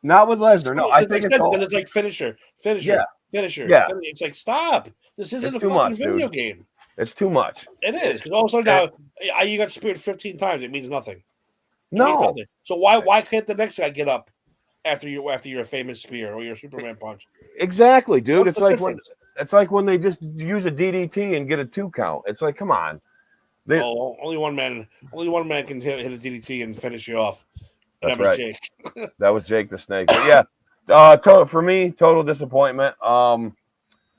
Not with Lesnar. No, I think it's like finisher. Yeah. It's like, stop. This isn't a fucking video game. It's too much. It is, because also now you got speared 15 times. It means nothing. No. So why can't the next guy get up after your famous spear or your Superman punch? Exactly, dude. It's like when they just use a DDT and get a 2 count. It's like, come on. Only one man can hit a DDT and finish you off. That's right. Jake. That was Jake the Snake. But yeah, for me, total disappointment.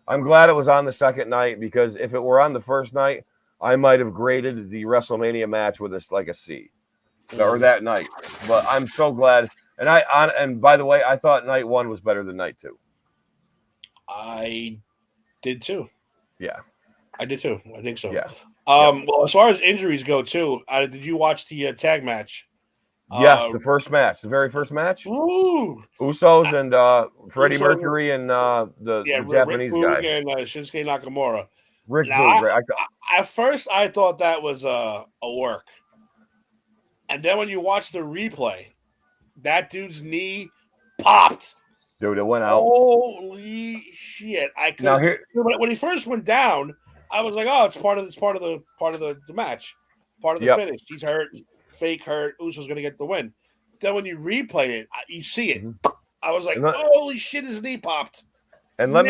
I'm glad it was on the second night, because if it were on the first night, I might have graded the WrestleMania match with this like a C, or that night. But I'm so glad. And by the way, I thought night 1 was better than night 2. I did too. Yeah, I did too. I think so. Yeah. Well, as far as injuries go too, did you watch the tag match? Yes, the very first match. Ooh. Usos and Freddie Mercury and the Japanese guy. And Shinsuke Nakamura. Rick Boogs. At first, I thought that was a work. And then when you watch the replay, that dude's knee popped. Dude, it went out. Holy shit! When he first went down, I was like, "Oh, it's part of the match," part of the finish. He's hurt, fake hurt. Uso's going to get the win. Then when you replay it, you see it. Mm-hmm. I was like, holy shit, his knee popped. And let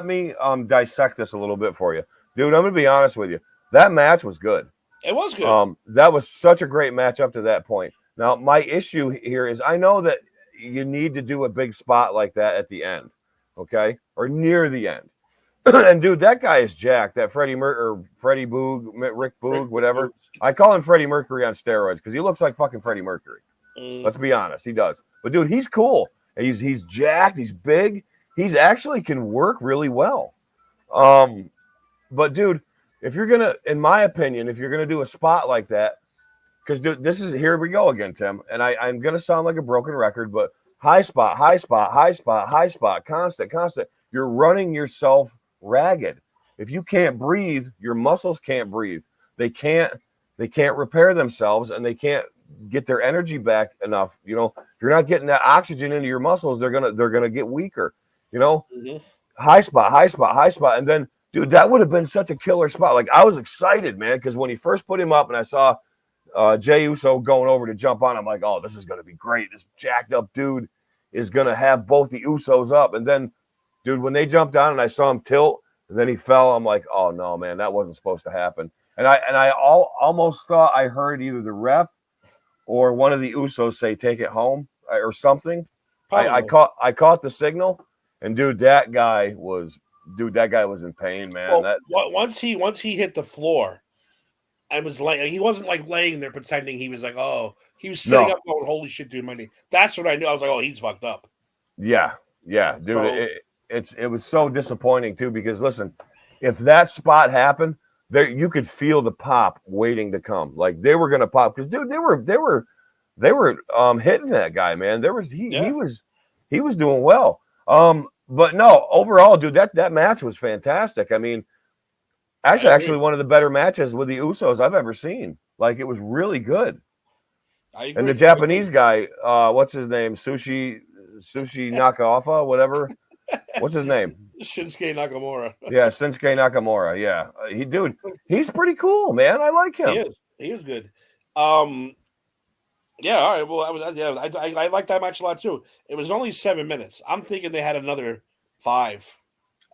me dissect this a little bit for you. Dude, I'm going to be honest with you. That match was good. It was good. That was such a great match up to that point. Now, my issue here is I know that you need to do a big spot like that at the end, okay? Or near the end. And, dude, that guy is jacked. That Freddie Boog, Rick Boog, whatever. I call him Freddie Mercury on steroids because he looks like fucking Freddie Mercury. Let's be honest. He does. But, dude, he's cool. He's jacked. He's big. He's actually can work really well. But, dude, if you're going to, in my opinion, if you're going to do a spot like that, because, dude, this is, here we go again, Tim. And I'm going to sound like a broken record, but high spot, constant. You're running yourself ragged. If you can't breathe, your muscles can't breathe. They can't repair themselves, and they can't get their energy back enough. You know, if you're not getting that oxygen into your muscles, they're gonna get weaker. You know, high spot, and then, dude, that would have been such a killer spot. Like, I was excited, man, because when he first put him up, and I saw Jey Uso going over to jump on, I'm like, oh, this is gonna be great. This jacked up dude is gonna have both the Usos up, and then, dude, when they jumped on and I saw him tilt and then he fell, I'm like, oh no, man, that wasn't supposed to happen. And I almost thought I heard either the ref or one of the Usos say, take it home or something. I caught the signal, and dude, that guy was in pain, man. Well, once he hit the floor, I was like, he wasn't like laying there pretending he was like, oh, he was sitting up going, holy shit, dude, my knee. That's what I knew. I was like, oh, he's fucked up. Yeah, dude. It was so disappointing too, because listen, if that spot happened, there you could feel the pop waiting to come. Like, they were gonna pop because, dude, they were hitting that guy, man. He was doing well. But no, overall, dude, that match was fantastic. I mean, actually one of the better matches with the Usos I've ever seen. Like, it was really good. And the Japanese guy, what's his name? Sushi Nakaofa, whatever. What's his name? Shinsuke Nakamura. Yeah, Shinsuke Nakamura. Yeah, he's pretty cool, man. I like him. He is good. Yeah. All right. Well, I like that match a lot too. It was only 7 minutes. I'm thinking they had another 5,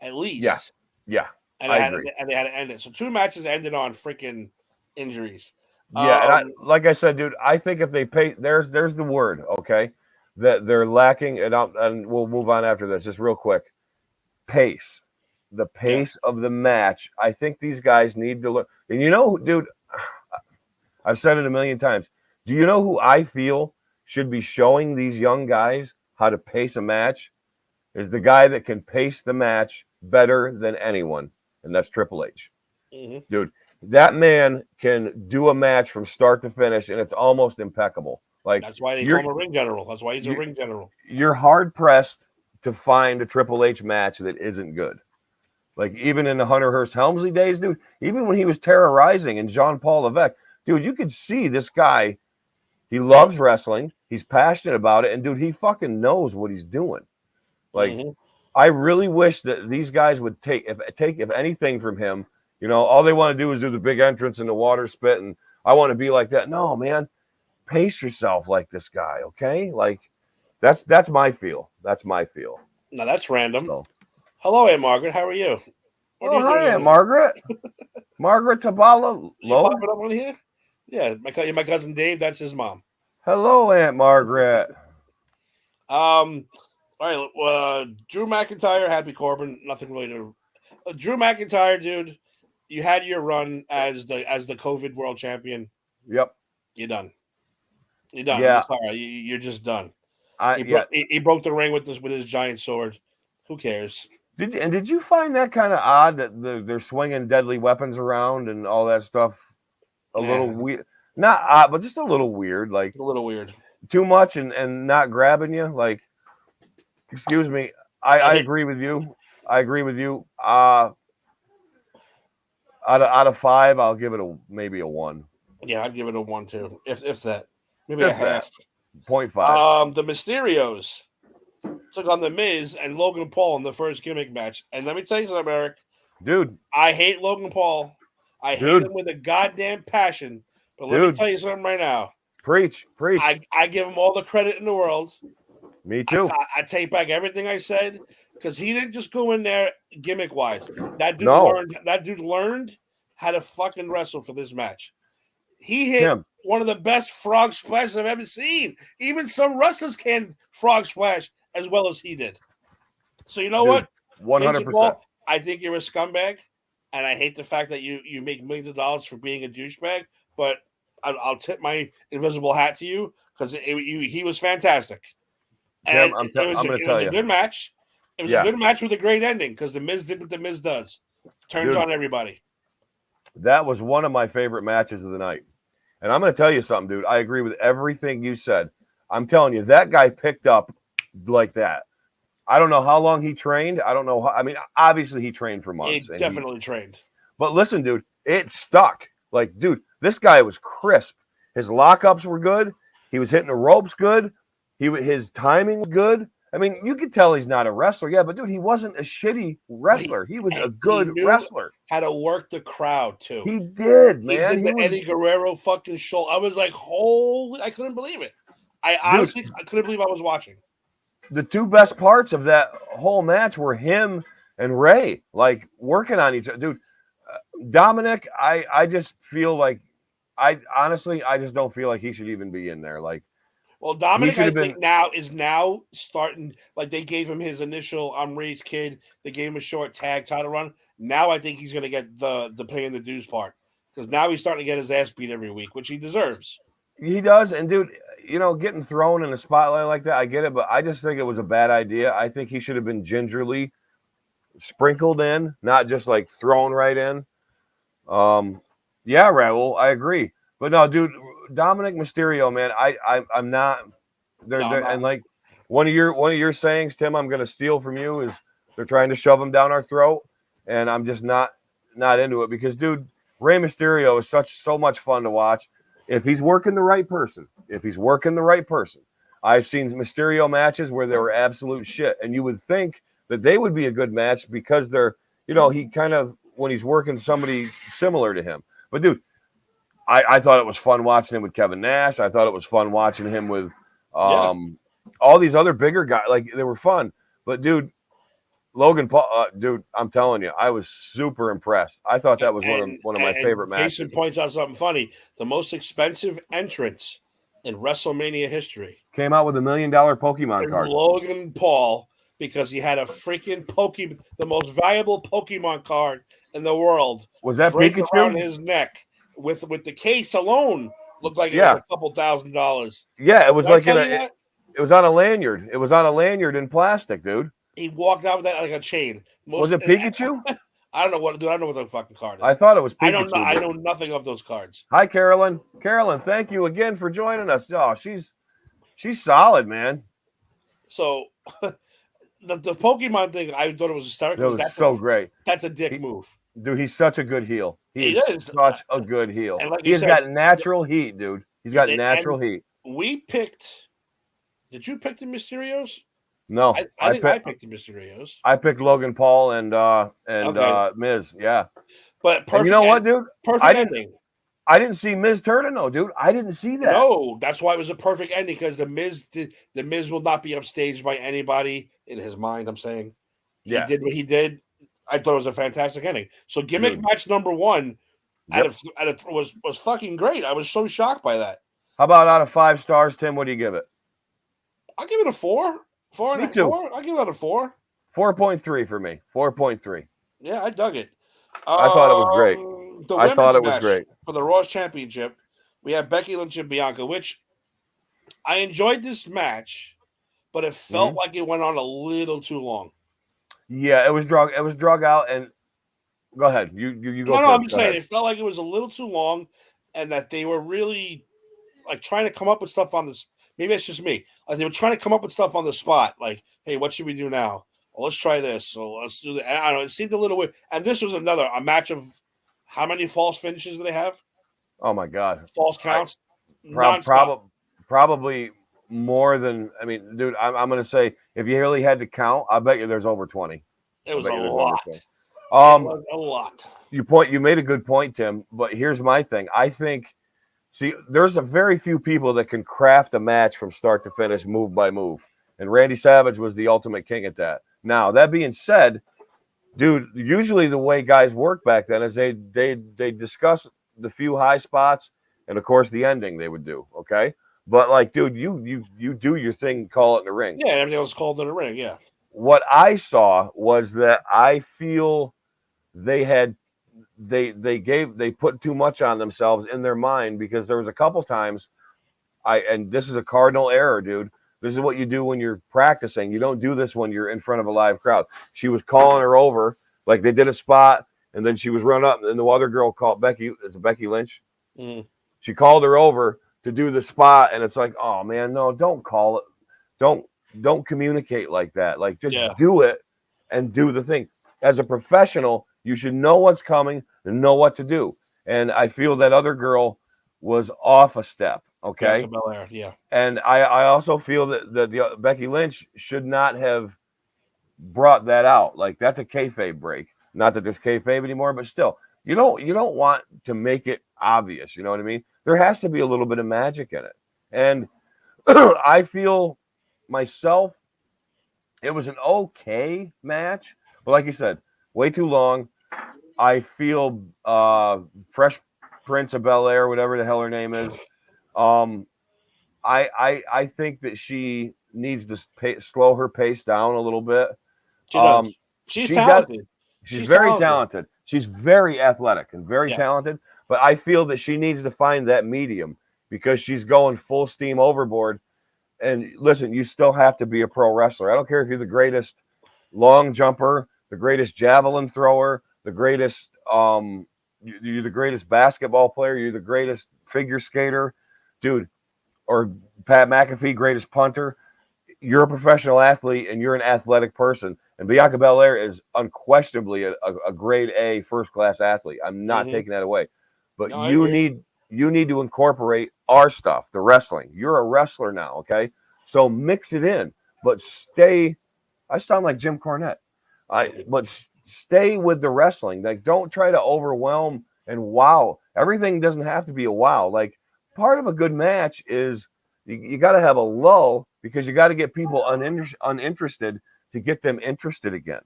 at least. Yeah. And they had to end it. So 2 matches ended on freaking injuries. Yeah, and like I said, dude, I think if they pay, there's the word, okay, that they're lacking, and we'll move on after this, just real quick. Pace, the pace of the match. I think these guys need to look. And you know, dude, I've said it a million times. Do you know who I feel should be showing these young guys how to pace a match? Is the guy that can pace the match better than anyone, and that's Triple H. Mm-hmm. Dude, that man can do a match from start to finish, and it's almost impeccable. Like, that's why they call him a ring general. That's why he's a ring general. You're hard pressed to find a Triple H match that isn't good. Like, even in the Hunter Hearst Helmsley days, dude, even when he was terrorizing and Jean-Paul Levesque, dude, you could see this guy, he loves wrestling, he's passionate about it, and dude, he fucking knows what he's doing. Like, I really wish that these guys would take if anything from him. You know, all they want to do is do the big entrance and the water spit, and I want to be like that. No, man, pace yourself like this guy, okay? Like, that's my feel. That's my feel. No, that's random. So. Hello, Aunt Margaret. How are you? Hi, Aunt Margaret. Margaret Tabala. You popping up on here? Yeah, my cousin Dave. That's his mom. Hello, Aunt Margaret. All right. Drew McIntyre, Happy Corbin. Nothing really to. Drew McIntyre, dude. You had your run as the COVID World Champion. Yep. You're done. You're done. Yeah. I'm sorry. You're just done. He broke the ring with his giant sword. Who cares? Did you find that kind of odd that they're swinging deadly weapons around and all that stuff? A little weird. Not odd, but just a little weird. Like, a little weird. Too much and not grabbing you. Like, excuse me. I agree with you. Out of 5, I'll give it maybe a 1. Yeah, I'd give it a 1 too. If that. Maybe a half. 0.5. The Mysterios took on The Miz and Logan Paul in the first gimmick match. And let me tell you something, Eric. Dude. I hate Logan Paul. I hate Dude. him with a goddamn passion. But let me tell you something right now. Preach. I give him all the credit in the world. Me too. I take back everything I said because he didn't just go in there gimmick wise. That dude learned how to fucking wrestle for this match. He hit one of the best frog splashes I've ever seen. Even some wrestlers can frog splash as well as he did. So you know what? 100%. I think you're a scumbag, and I hate the fact that you make millions of dollars for being a douchebag. But I'll tip my invisible hat to you because he was fantastic. And Tim, I'm going to tell you, a good match. It was a good match with a great ending because the Miz did what the Miz does, turns on everybody. That was one of my favorite matches of the night. And I'm going to tell you something, dude. I agree with everything you said. I'm telling you, that guy picked up like that. I don't know how long he trained. I don't know how. I mean, obviously he trained for months. He definitely trained. But listen, dude, it stuck. Like, dude, this guy was crisp. His lockups were good. He was hitting the ropes good. His timing was good. I mean, you could tell he's not a wrestler. Yeah, but dude, he wasn't a shitty wrestler. He was a good wrestler. How to work the crowd too. He did, man. He did the Eddie Guerrero fucking show. I was like, holy! I couldn't believe it. I couldn't believe I was watching. The two best parts of that whole match were him and Ray, like working on each other. Dude, Dominic, I just feel like I just don't feel like he should even be in there. Like, well, Dominic, I think is now starting. Like they gave him his initial "I'm Ray's kid." They gave him a short tag title run. Now I think he's going to get the paying the dues part because now he's starting to get his ass beat every week, which he deserves. He does, and dude, you know, getting thrown in a spotlight like that, I get it, but I just think it was a bad idea. I think he should have been gingerly sprinkled in, not just like thrown right in. Yeah, Raul, I agree. But no, dude, Dominic Mysterio, man, I'm not. And like one of your sayings, Tim, I'm gonna steal from you is they're trying to shove him down our throat, and I'm just not into it because, dude, Rey Mysterio is so much fun to watch if he's working the right person. I've seen Mysterio matches where they were absolute shit, and you would think that they would be a good match because they're, you know, he kind of when he's working somebody similar to him. But dude, I thought it was fun watching him with Kevin Nash. I thought it was fun watching him with all these other bigger guys. Like they were fun. But dude, Logan Paul, dude, I'm telling you, I was super impressed. I thought that was one of my favorite matches. Jason points out something funny. The most expensive entrance in WrestleMania history came out with $1 million Pokemon card. Logan Paul, because he had a freaking the most valuable Pokemon card in the world. Was that Pikachu? Around his neck with the case alone looked like it was a couple $1,000s. Yeah, it was like it was on a lanyard. It was on a lanyard in plastic, dude. He walked out with that like a chain. Was it Pikachu? I don't know what, dude. I don't know what the fucking card is. I thought it was Pikachu. I don't know. I know nothing of those cards. Hi, Carolyn. Carolyn, thank you again for joining us. Oh, she's solid, man. So the Pokemon thing, I thought it was hysterical. That's so great. That's a dick move. Dude, he's such a good heel. He is such a good heel. Like he's got natural heat, dude. He's got natural heat. We picked. Did you pick the Mysterios? No, I think I picked the Mysterios. I picked Logan Paul and Miz. Yeah, but perfect. And you know what, dude? Perfect ending. I didn't see Miz turning though, dude. I didn't see that. No, that's why it was a perfect ending because the Miz will not be upstaged by anybody in his mind. I'm saying he did what he did. I thought it was a fantastic ending. So gimmick match number one was fucking great. I was so shocked by that. How about out of 5 stars, Tim? What do you give it? I'll give it a 4. 4 and a 4. I'll give it a 4. 4.3 for me. 4.3. Yeah, I dug it. I thought it was great. I thought it was great. For the Raw Championship, we have Becky Lynch and Bianca, which I enjoyed this match, but it felt like it went on a little too long. Yeah, it was drug out. And go ahead. You go. No, I'm just saying it felt like it was a little too long, and that they were really like trying to come up with stuff on this. Maybe it's just me. Like they were trying to come up with stuff on the spot. Like, hey, what should we do now? Well, let's try this. So let's do that. I don't know. It seemed a little weird. And this was a match of how many false finishes do they have? Oh my God, false counts. Probably more than. I mean, dude, I'm going to say if you really had to count, I bet you there's over 20. It was a lot. It was a lot. You made a good point, Tim, but here's my thing. I think, there's a very few people that can craft a match from start to finish, move by move. And Randy Savage was the ultimate king at that. Now, that being said, dude, usually the way guys work back then is they discuss the few high spots and of course the ending they would do. Okay. But like, dude, you do your thing, call it in the ring. Yeah, everything was called in the ring. Yeah. What I saw was that I feel they had they put too much on themselves in their mind, because there was a couple times and this is a cardinal error, dude. This is what you do when you're practicing. You don't do this when you're in front of a live crowd. She was calling her over, like they did a spot, and then she was run up, and the other girl called Becky. Is it Becky Lynch? Mm. She called her over to do the spot, and it's like, oh man, no, don't call it. Don't communicate like that. Like, just do it and do the thing. As a professional, you should know what's coming and know what to do. And I feel that other girl was off a step. Okay. Bianca Belair, yeah. And I also feel that the Becky Lynch should not have brought that out. Like, that's a kayfabe break. Not that there's kayfabe anymore, but still, you don't want to make it obvious. You know what I mean? There has to be a little bit of magic in it. And I feel myself, it was an okay match, but like you said, way too long. I feel Fresh Prince of Bel-Air, whatever the hell her name is. I think that she needs to slow her pace down a little bit. She does. She's talented. She's very talented. She's very athletic and very talented. But I feel that she needs to find that medium, because she's going full steam overboard. And listen, you still have to be a pro wrestler. I don't care if you're the greatest long jumper, the greatest javelin thrower, the greatest you're the greatest basketball player, you're the greatest figure skater, dude, or Pat McAfee, greatest punter. You're a professional athlete and you're an athletic person. And Bianca Belair is unquestionably a grade A first class athlete. I'm not taking that away. But you need to incorporate our stuff, the wrestling. You're a wrestler now, okay? So mix it in, but stay. I sound like Jim Cornette. But stay with the wrestling. Like, don't try to overwhelm and wow. Everything doesn't have to be a wow. Like, part of a good match is you got to have a lull, because you got to get people uninterested to get them interested again.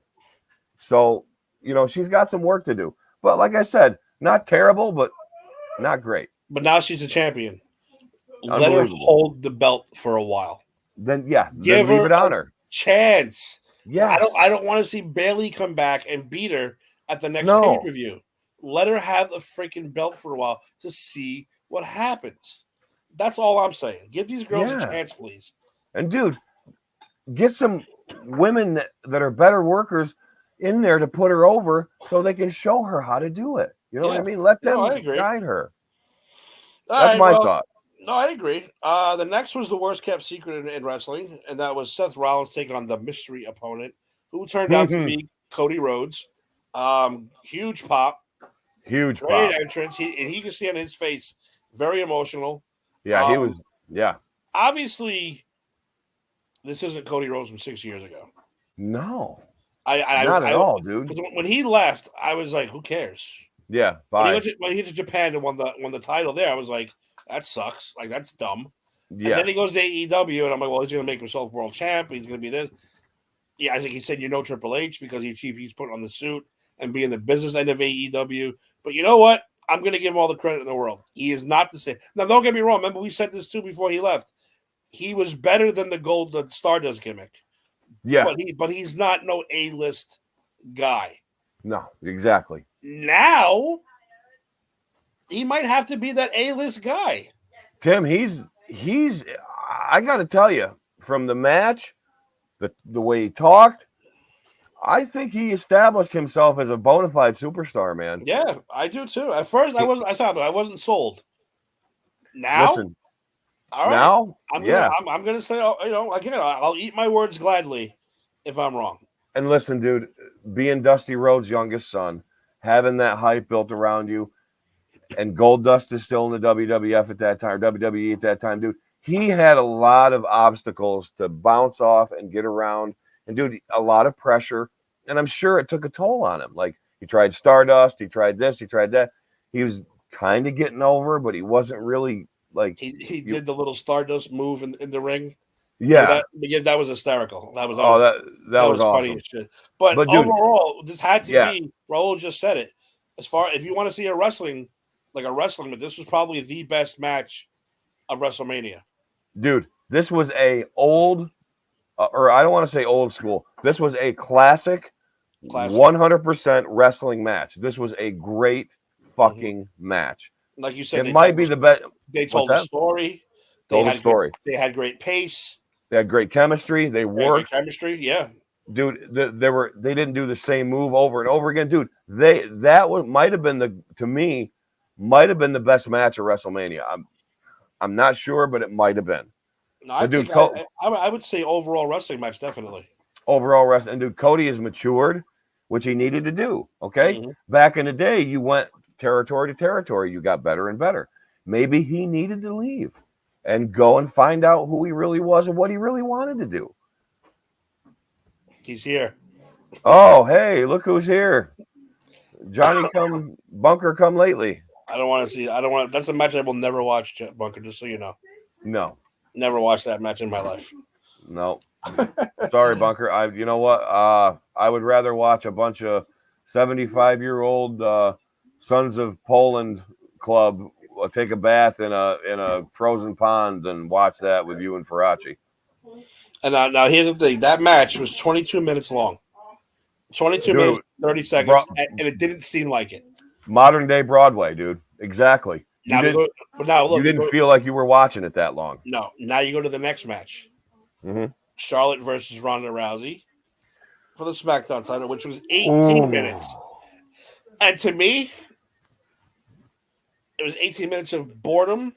So, she's got some work to do. But like I said, not terrible, but not great. But now she's a champion. Let her hold the belt for a while. Then leave it on her. Chance. Yeah. I don't want to see Bayley come back and beat her at the next pay-per-view. Let her have the freaking belt for a while to see what happens. That's all I'm saying. Give these girls a chance, please. And dude, get some women that are better workers in there to put her over, so they can show her how to do it. You know what I mean? Let them guide her. That's my thought. No, I agree. The next was the worst kept secret in wrestling, and that was Seth Rollins taking on the mystery opponent, who turned out to be Cody Rhodes. Huge pop. Great entrance. He could see on his face, very emotional. Yeah, he was. Yeah. Obviously, this isn't Cody Rhodes from 6 years ago. No. Not at all, dude. When he left, I was like, who cares? Yeah, bye. When he went to Japan and won the title there, I was like, that sucks. Like, that's dumb. Yeah. And then he goes to AEW, and I'm like, well, he's going to make himself world champ. He's going to be this. Yeah, I think he said, Triple H, because he's putting on the suit and be in the business end of AEW. But you know what? I'm going to give him all the credit in the world. He is not the same. Now, don't get me wrong. Remember, we said this too before he left. He was better than the Stardust gimmick. Yeah. But he's not no A-list guy. No, exactly. Now, he might have to be that A-list guy. Tim, he's I got to tell you, from the match, the way he talked, I think he established himself as a bona fide superstar, man. Yeah, I do too. At first, I wasn't sold. Now, listen, all right. Now, I'm going to say, again, I'll eat my words gladly if I'm wrong. And listen, dude, being Dusty Rhodes' youngest son, having that hype built around you, and Goldust is still in the WWF at that time, WWE at that time, dude. He had a lot of obstacles to bounce off and get around, and dude, a lot of pressure. And I'm sure it took a toll on him. Like, He tried Stardust. He tried this. He tried that. He was kind of getting over, but he wasn't really like. He did the little Stardust move in the ring. Yeah. That was hysterical. That was that was funny awesome. as shit. But dude, overall, this had to yeah. be. Raul just said it. As far if you want to see a wrestling, this was probably the best match of WrestleMania. Dude, this was a old, or I don't want to say old school. This was a classic. 100% wrestling match. This was a great fucking match. Like you said, it might be the best. They told a story. They had great pace. They had great chemistry. They worked. Chemistry, yeah. Dude, they didn't do the same move over and over again. Dude, that might have been the best match of WrestleMania. I'm not sure, but it might have been. No, I would say overall wrestling match, definitely. Overall wrestling. And dude, Cody has matured, which he needed to do. Okay. Back in the day, you went territory to territory. You got better and better. Maybe he needed to leave and go and find out who he really was and what he really wanted to do. He's here. Oh, hey, look who's here. Johnny Bunker come lately. That's a match I will never watch, Bunker, just so you know. No. Never watched that match in my life. No. Sorry, Bunker. You know what? I would rather watch a bunch of 75-year-old Sons of Poland club take a bath in a frozen pond than watch that with you and Faraci. And now here's the thing. That match was 22 minutes long. 22 minutes, 30 seconds, and it didn't seem like it. Modern day Broadway, dude. Exactly. You didn't feel like you were watching it that long. No. Now you go to the next match. Charlotte versus Ronda Rousey for the SmackDown title, which was 18 minutes. And to me, it was 18 minutes of boredom.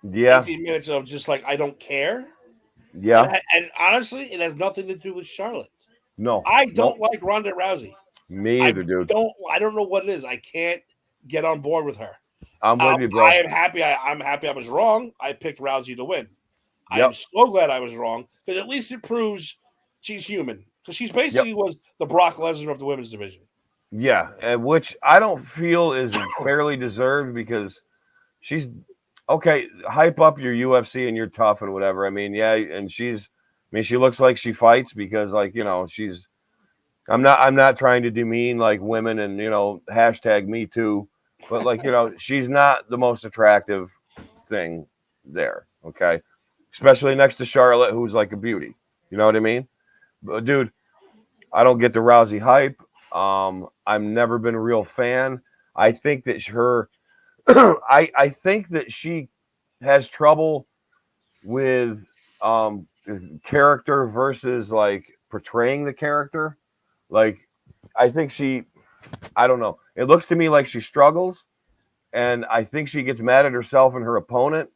Yeah. 18 minutes of just like, I don't care. Yeah. And honestly, it has nothing to do with Charlotte. No. I don't like Ronda Rousey. Me either, dude. I don't know what it is. I can't get on board with her. I'm with you, bro. I am happy. I'm happy I was wrong. I picked Rousey to win. Yep. I'm so glad I was wrong because at least it proves she's human. Because she's basically was the Brock Lesnar of the women's division. Yeah, and which I don't feel is fairly deserved because she's okay. Hype up your UFC and you're tough and whatever. I mean, yeah, and she looks like she fights because, like, you know, she's. I'm not trying to demean like women and hashtag me too, but like she's not the most attractive thing there. Okay. Especially next to Charlotte, who's like a beauty. You know what I mean? But dude, I don't get the Rousey hype. I've never been a real fan. I think that I think that she has trouble with character versus like portraying the character. Like, I think I don't know. It looks to me like she struggles, and I think she gets mad at herself and her opponent.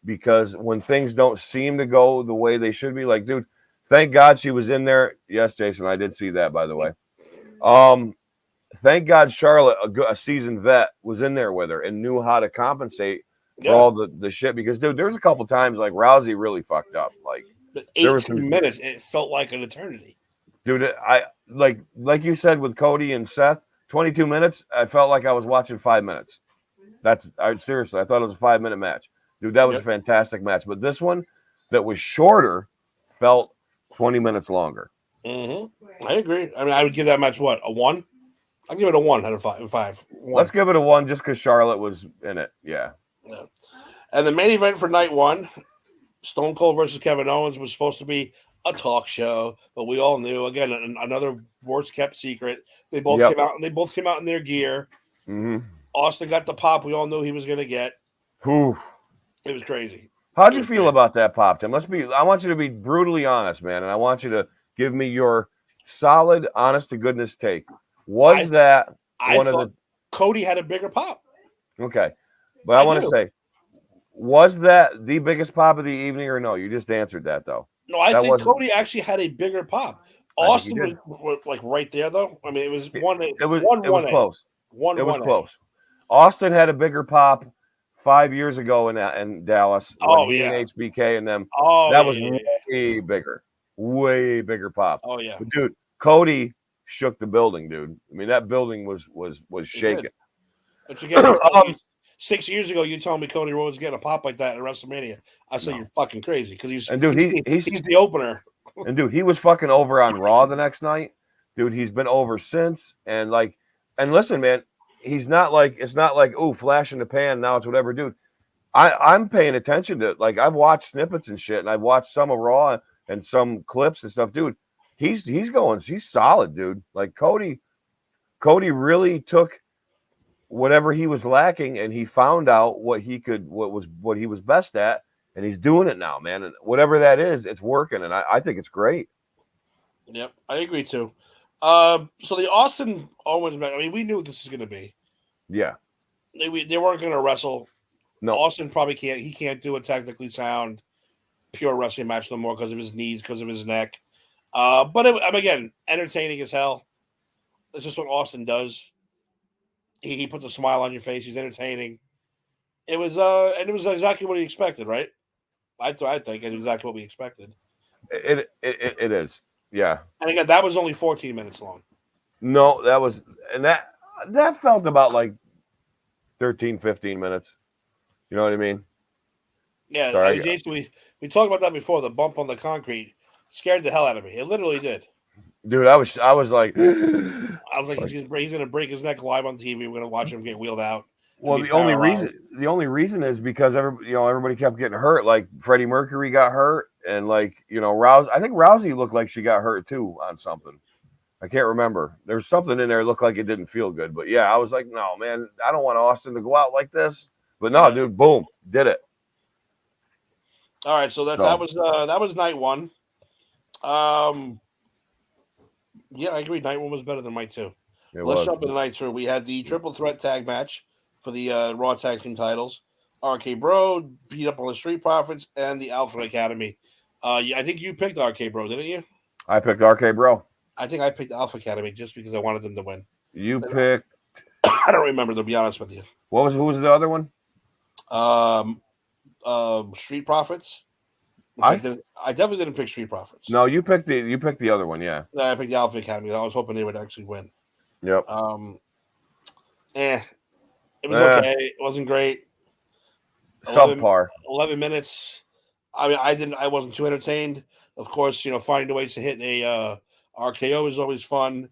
Because when things don't seem to go the way they should be, like, dude, thank God she was in there. Yes, Jason, I did see that, by the way. Thank God Charlotte, a seasoned vet, was in there with her and knew how to compensate for all the shit. Because, dude, there's a couple times, like, Rousey really fucked up. Like, 18 minutes, it felt like an eternity. Dude, I like you said with Cody and Seth, 22 minutes, I felt like I was watching 5 minutes. Seriously, I thought it was a 5-minute match. Dude, that was a fantastic match. But this one that was shorter felt 20 minutes longer. I agree. I mean, I would give that match, what, a 1? I'll give it a 1 out of 5. 1. Let's give it a 1 just because Charlotte was in it. Yeah. And the main event for night 1, Stone Cold versus Kevin Owens, was supposed to be a talk show, but we all knew, again, another worst kept secret. They both came out in their gear. Austin got the pop we all knew he was going to get. Whew. It was crazy. How'd you feel about that pop, Tim? I want you to be brutally honest, man, and I want you to give me your solid, honest to goodness take. I thought Cody had a bigger pop. Okay. But I want to say, was that the biggest pop of the evening or no? You just answered that, though. No, I think Cody actually had a bigger pop. Austin was like right there, though. I mean, it was one. It was close. It was close. Austin had a bigger pop 5 years ago in Dallas. And HBK and them. That was way bigger pop. Oh yeah, but dude, Cody shook the building, dude. I mean, that building was shaking. But again, 6 years ago, you told me Cody Rhodes getting a pop like that at WrestleMania. I said you're fucking crazy because he's the opener. And dude, he was fucking over on Raw the next night. Dude, he's been over since. And listen, man, it's not like flash in the pan. Now it's whatever, dude. I'm paying attention to I've watched snippets and shit, and I've watched some of Raw and some clips and stuff, dude. He's solid, dude. Like Cody really took whatever he was lacking, and he found out what he was best at, and he's doing it now, man. And whatever that is, it's working, and I think it's great. Yep, I agree too. So the Austin Owens match, I mean, we knew what this was going to be. Yeah, they weren't going to wrestle. No, Austin probably can't. He can't do a technically sound, pure wrestling match no more because of his knees, because of his neck. But again, entertaining as hell. That's just what Austin does. He puts a smile on your face. He's entertaining. It was exactly what he expected, right? I think it's exactly what we expected. It is, yeah. And again, that was only 14 minutes long. No, that felt about like 13, 15 minutes. You know what I mean? Yeah, sorry, Jason, we talked about that before. The bump on the concrete scared the hell out of me. It literally did. Dude, I was like, he's gonna break his neck live on TV. We're gonna watch him get wheeled out. Well, the only reason is because everybody kept getting hurt. Like Freddie Mercury got hurt, and Rousey. I think Rousey looked like she got hurt too on something. I can't remember. There was something in there that looked like it didn't feel good. But yeah, I was like, no, man, I don't want Austin to go out like this. But no, dude, boom, did it. All right, so that was night one. Yeah, I agree. Night one was better than night two. Let's jump into night two. We had the triple threat tag match for the Raw Tag Team titles. RK Bro beat up on the Street Profits and the Alpha Academy. I think you picked RK Bro, didn't you? I picked RK Bro. I think I picked Alpha Academy just because I wanted them to win. You picked. I don't remember, to be honest with you. Who was the other one? Street Profits. I definitely didn't pick Street Profits. No, you picked the other one, yeah. No, I picked the Alpha Academy. I was hoping they would actually win. Yep. It was okay. It wasn't great. Subpar. 11 minutes. I mean, I wasn't too entertained. Of course, finding ways to hit a RKO is always fun.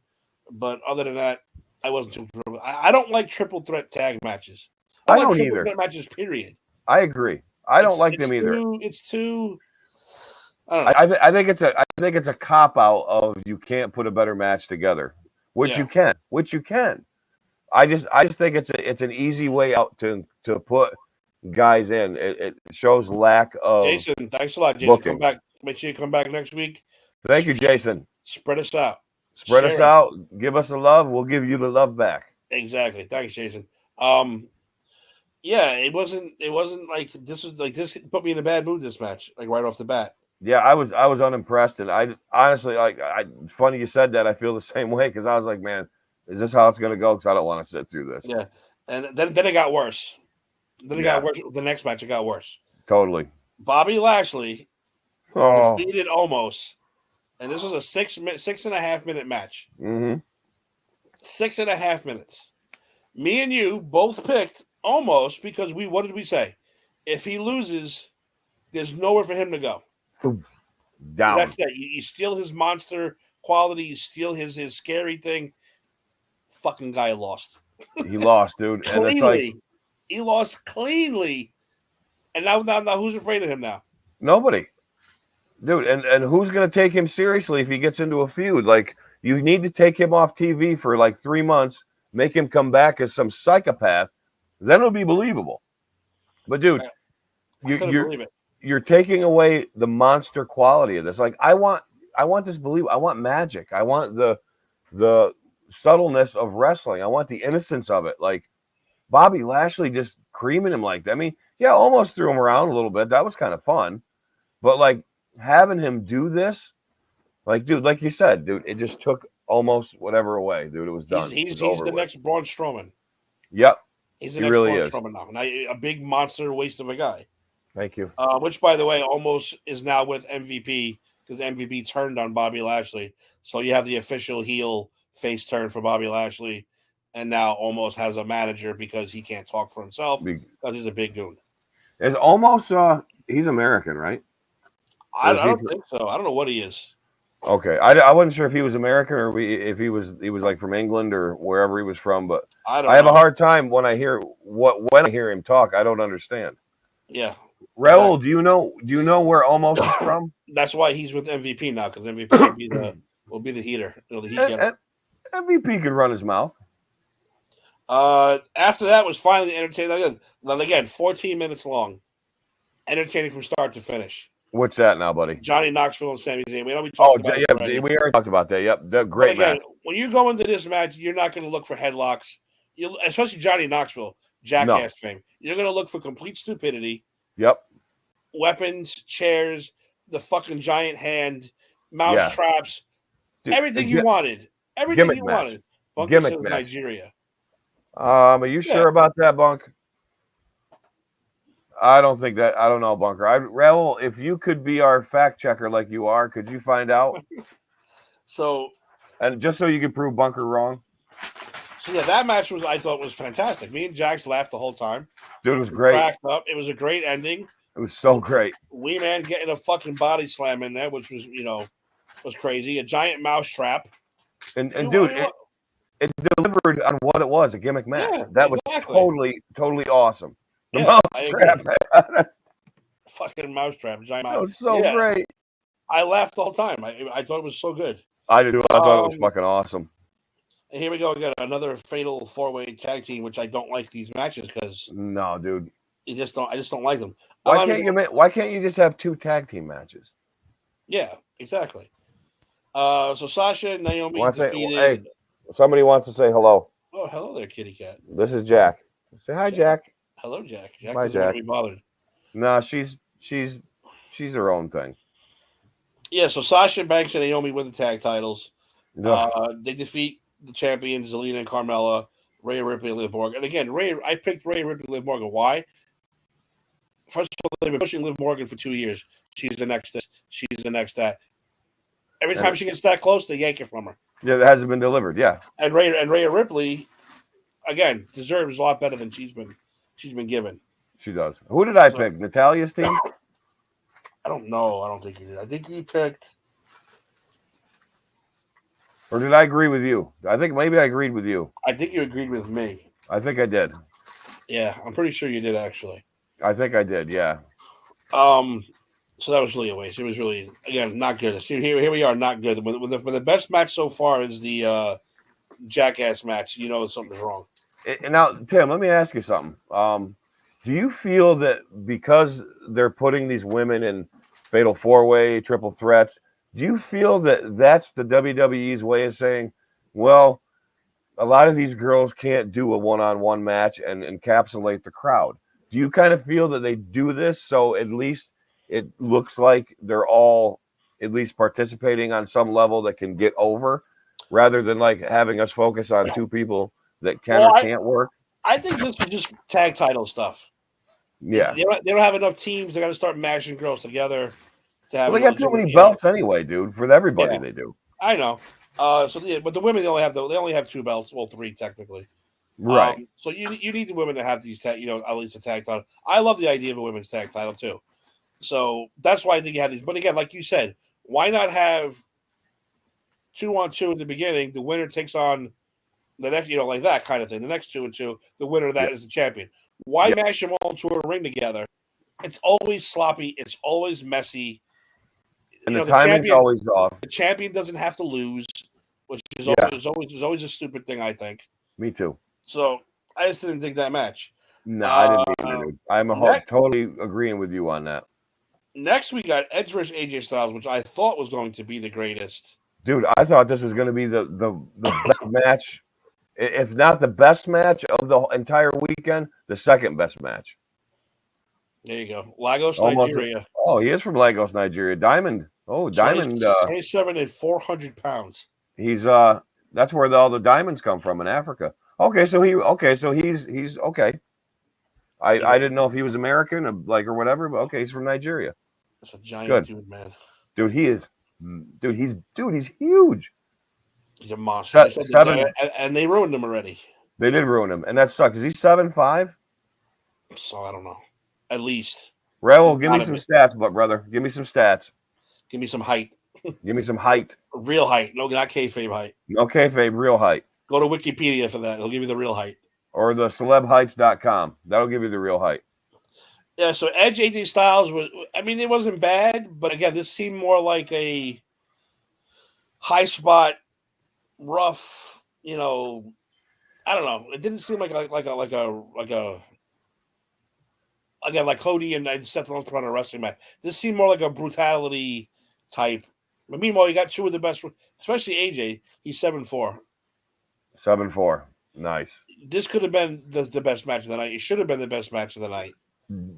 But other than that, I wasn't too. I don't like triple threat tag matches. I don't either. Threat matches, period. I agree. I don't like them either. It's too. I don't know. I think it's a cop out of you can't put a better match together, which you can. I just think it's an easy way out to put guys in. It shows lack of. Jason, thanks a lot, Jason. Booking. Come back. Make sure you come back next week. Thank you, Jason. Spread us out. Spread us out. Give us the love. We'll give you the love back. Exactly. Thanks, Jason. Yeah, it wasn't like this put me in a bad mood, this match, like right off the bat. Yeah, I was unimpressed, and I honestly funny you said that. I feel the same way because I was like, man, is this how it's gonna go? Because I don't want to sit through this. Yeah, and then it got worse. Got worse. The next match it got worse. Totally. Bobby Lashley defeated Omos, and this was a 6.5 minute match. Mm-hmm. 6.5 minutes. Me and you both picked Omos because what did we say? If he loses, there's nowhere for him to go. Down. That's it. You steal his monster quality. You steal his scary thing. Fucking guy lost. He lost, dude. Cleanly. And it's like, he lost cleanly. And now who's afraid of him now? Nobody. Dude, and who's going to take him seriously if he gets into a feud? Like, you need to take him off TV for like 3 months, make him come back as some psychopath. Then it'll be believable. But, dude, you're taking away the monster quality of this. Like, I want this believable. I want magic. I want the subtleness of wrestling. I want the innocence of it. Like, Bobby Lashley just creaming him like that. I mean, yeah, almost threw him around a little bit. That was kind of fun. But, like, having him do this, like, dude, like you said, dude, it just took almost whatever away, dude. It was done. He's the next Braun Strowman. Yep. He's the next Braun Strowman now. Now, a big monster waste of a guy. Thank you. Which, by the way, almost is now with MVP because MVP turned on Bobby Lashley. So you have the official heel face turn for Bobby Lashley, and now almost has a manager because he can't talk for himself because he's a big goon. It's almost he's American, right? I don't think so. I don't know what he is. Okay, I wasn't sure if he was American or if he was like from England or wherever he was from. But I have a hard time when I hear him talk. I don't understand. Yeah, Raul, exactly. Do you know where Almost is from? That's why he's with MVP now, because MVP will be the heater. The heat getter. MVP can run his mouth. After that was finally entertaining. Again, 14 minutes long, entertaining from start to finish. What's that now, buddy? Johnny Knoxville and Sami Zayn. We already talked about that. Yep, great match. When you go into this match, you're not going to look for headlocks. Especially Johnny Knoxville, Jackass fame. You're going to look for complete stupidity. Yep. Weapons, chairs, the fucking giant hand, mouse traps, everything you wanted. Everything you wanted. Bunker says Nigeria. Are you sure about that, Bunk? I don't think that. I don't know, Bunker. Raul, if you could be our fact checker like you are, could you find out? And just so you could prove Bunker wrong. So that match I thought was fantastic. Me and Jax laughed the whole time. Dude, it was great. Cracked up. It was a great ending. It was so great. Wee Man getting a fucking body slam in there, which was was crazy. A giant mouse trap. And dude, it delivered on what it was, a gimmick match. Yeah, that was totally awesome. The mouse trap. Fucking mouse trap. Giant mouse. That was so great. I laughed the whole time. I thought it was so good. I did. I thought it was fucking awesome. And here we go again. Another fatal 4-way tag team, which I don't like these matches because no, dude. I just don't like them. Why can't you just have 2 tag team matches? Yeah, exactly. So Sasha and Naomi defeated. Hey, somebody wants to say hello. Oh, hello there, kitty cat. This is Jack. Say hi, Jack. Hello, Jack. Jack doesn't want to be bothered. No, she's her own thing. Yeah, so Sasha Banks and Naomi win the tag titles. They defeat the champions, Zelina and Carmella, Rhea Ripley and Liv Morgan. And again, I picked Rhea Ripley and Liv Morgan. Why? First of all, they've been pushing Liv Morgan for 2 years. She's the next this. She's the next that. Every time she gets that close, they yank it from her. Yeah, that hasn't been delivered. Yeah. And Rhea Ripley, again, deserves a lot better than she's been given. She does. Who did I pick? Natalia's team? I don't know. I don't think you did. I think you picked. Or did I agree with you? I think maybe I agreed with you. I think you agreed with me. I think I did. Yeah, I'm pretty sure you did actually. I think I did. Yeah. So that was really a waste. It was really, again, not good. See, here we are, not good. When the best match so far is the Jackass match, something's wrong. And now, Tim, let me ask you something. Do you feel that because they're putting these women in fatal 4-way, triple threats, do you feel that that's the WWE's way of saying, well, a lot of these girls can't do a one-on-one match and encapsulate the crowd? Do you kind of feel that they do this so at least it looks like they're all at least participating on some level that can get over, rather than like having us focus on 2 people that can or can't work? I think this is just tag title stuff. Yeah. They don't have enough teams. They got to start mashing girls together. They got too many belts anyway, dude. For everybody, they do. I know. But the women, they only have 2 belts. Well, 3 technically. Right. So you need the women to have these at least a tag title. I love the idea of a women's tag title too. So that's why I think you have these. But again, like you said, why not have 2-on-2 in the beginning? The winner takes on the next, like that kind of thing. The next 2-on-2, the winner of that is the champion. Why mash them all into a ring together? It's always sloppy. It's always messy. And the timing's always off. The champion doesn't have to lose, which is always a stupid thing, I think. Me too. So I just didn't think that match. No, I didn't either, dude. I'm totally agreeing with you on that. Next, we got Edge vs. AJ Styles, which I thought was going to be the greatest. Dude, I thought this was going to be the best match, if not the best match of the entire weekend, the second best match. There you go. Lagos, Nigeria. Oh, he is from Lagos, Nigeria. Diamond. Oh, Diamond. 27 and 400 pounds. He's that's where all the diamonds come from in Africa. Okay, so he's okay. I didn't know if he was American or whatever, but okay, he's from Nigeria. That's a giant dude, man. Dude, he's huge. He's a monster. They said Seven. and they ruined him already. They did ruin him, and that sucks. Is he 7'5"? So I don't know. At least. Raul, give me some stats, brother. Give me some stats. Give me some height. Give me some height. Real height. No, not kayfabe height. No kayfabe, real height. Go to Wikipedia for that. He'll give you the real height. Or the celebheights.com. That'll give you the real height. Yeah, so Edge AJ Styles was, I mean, it wasn't bad, but again, this seemed more like a high spot, rough, I don't know. It didn't seem like again, like Cody and Seth Rollins put on a wrestling match. This seemed more like a brutality type. But meanwhile, you got two of the best, especially AJ. He's 7'4". 7'4". Nice. This could have been the best match of the night. It should have been the best match of the night.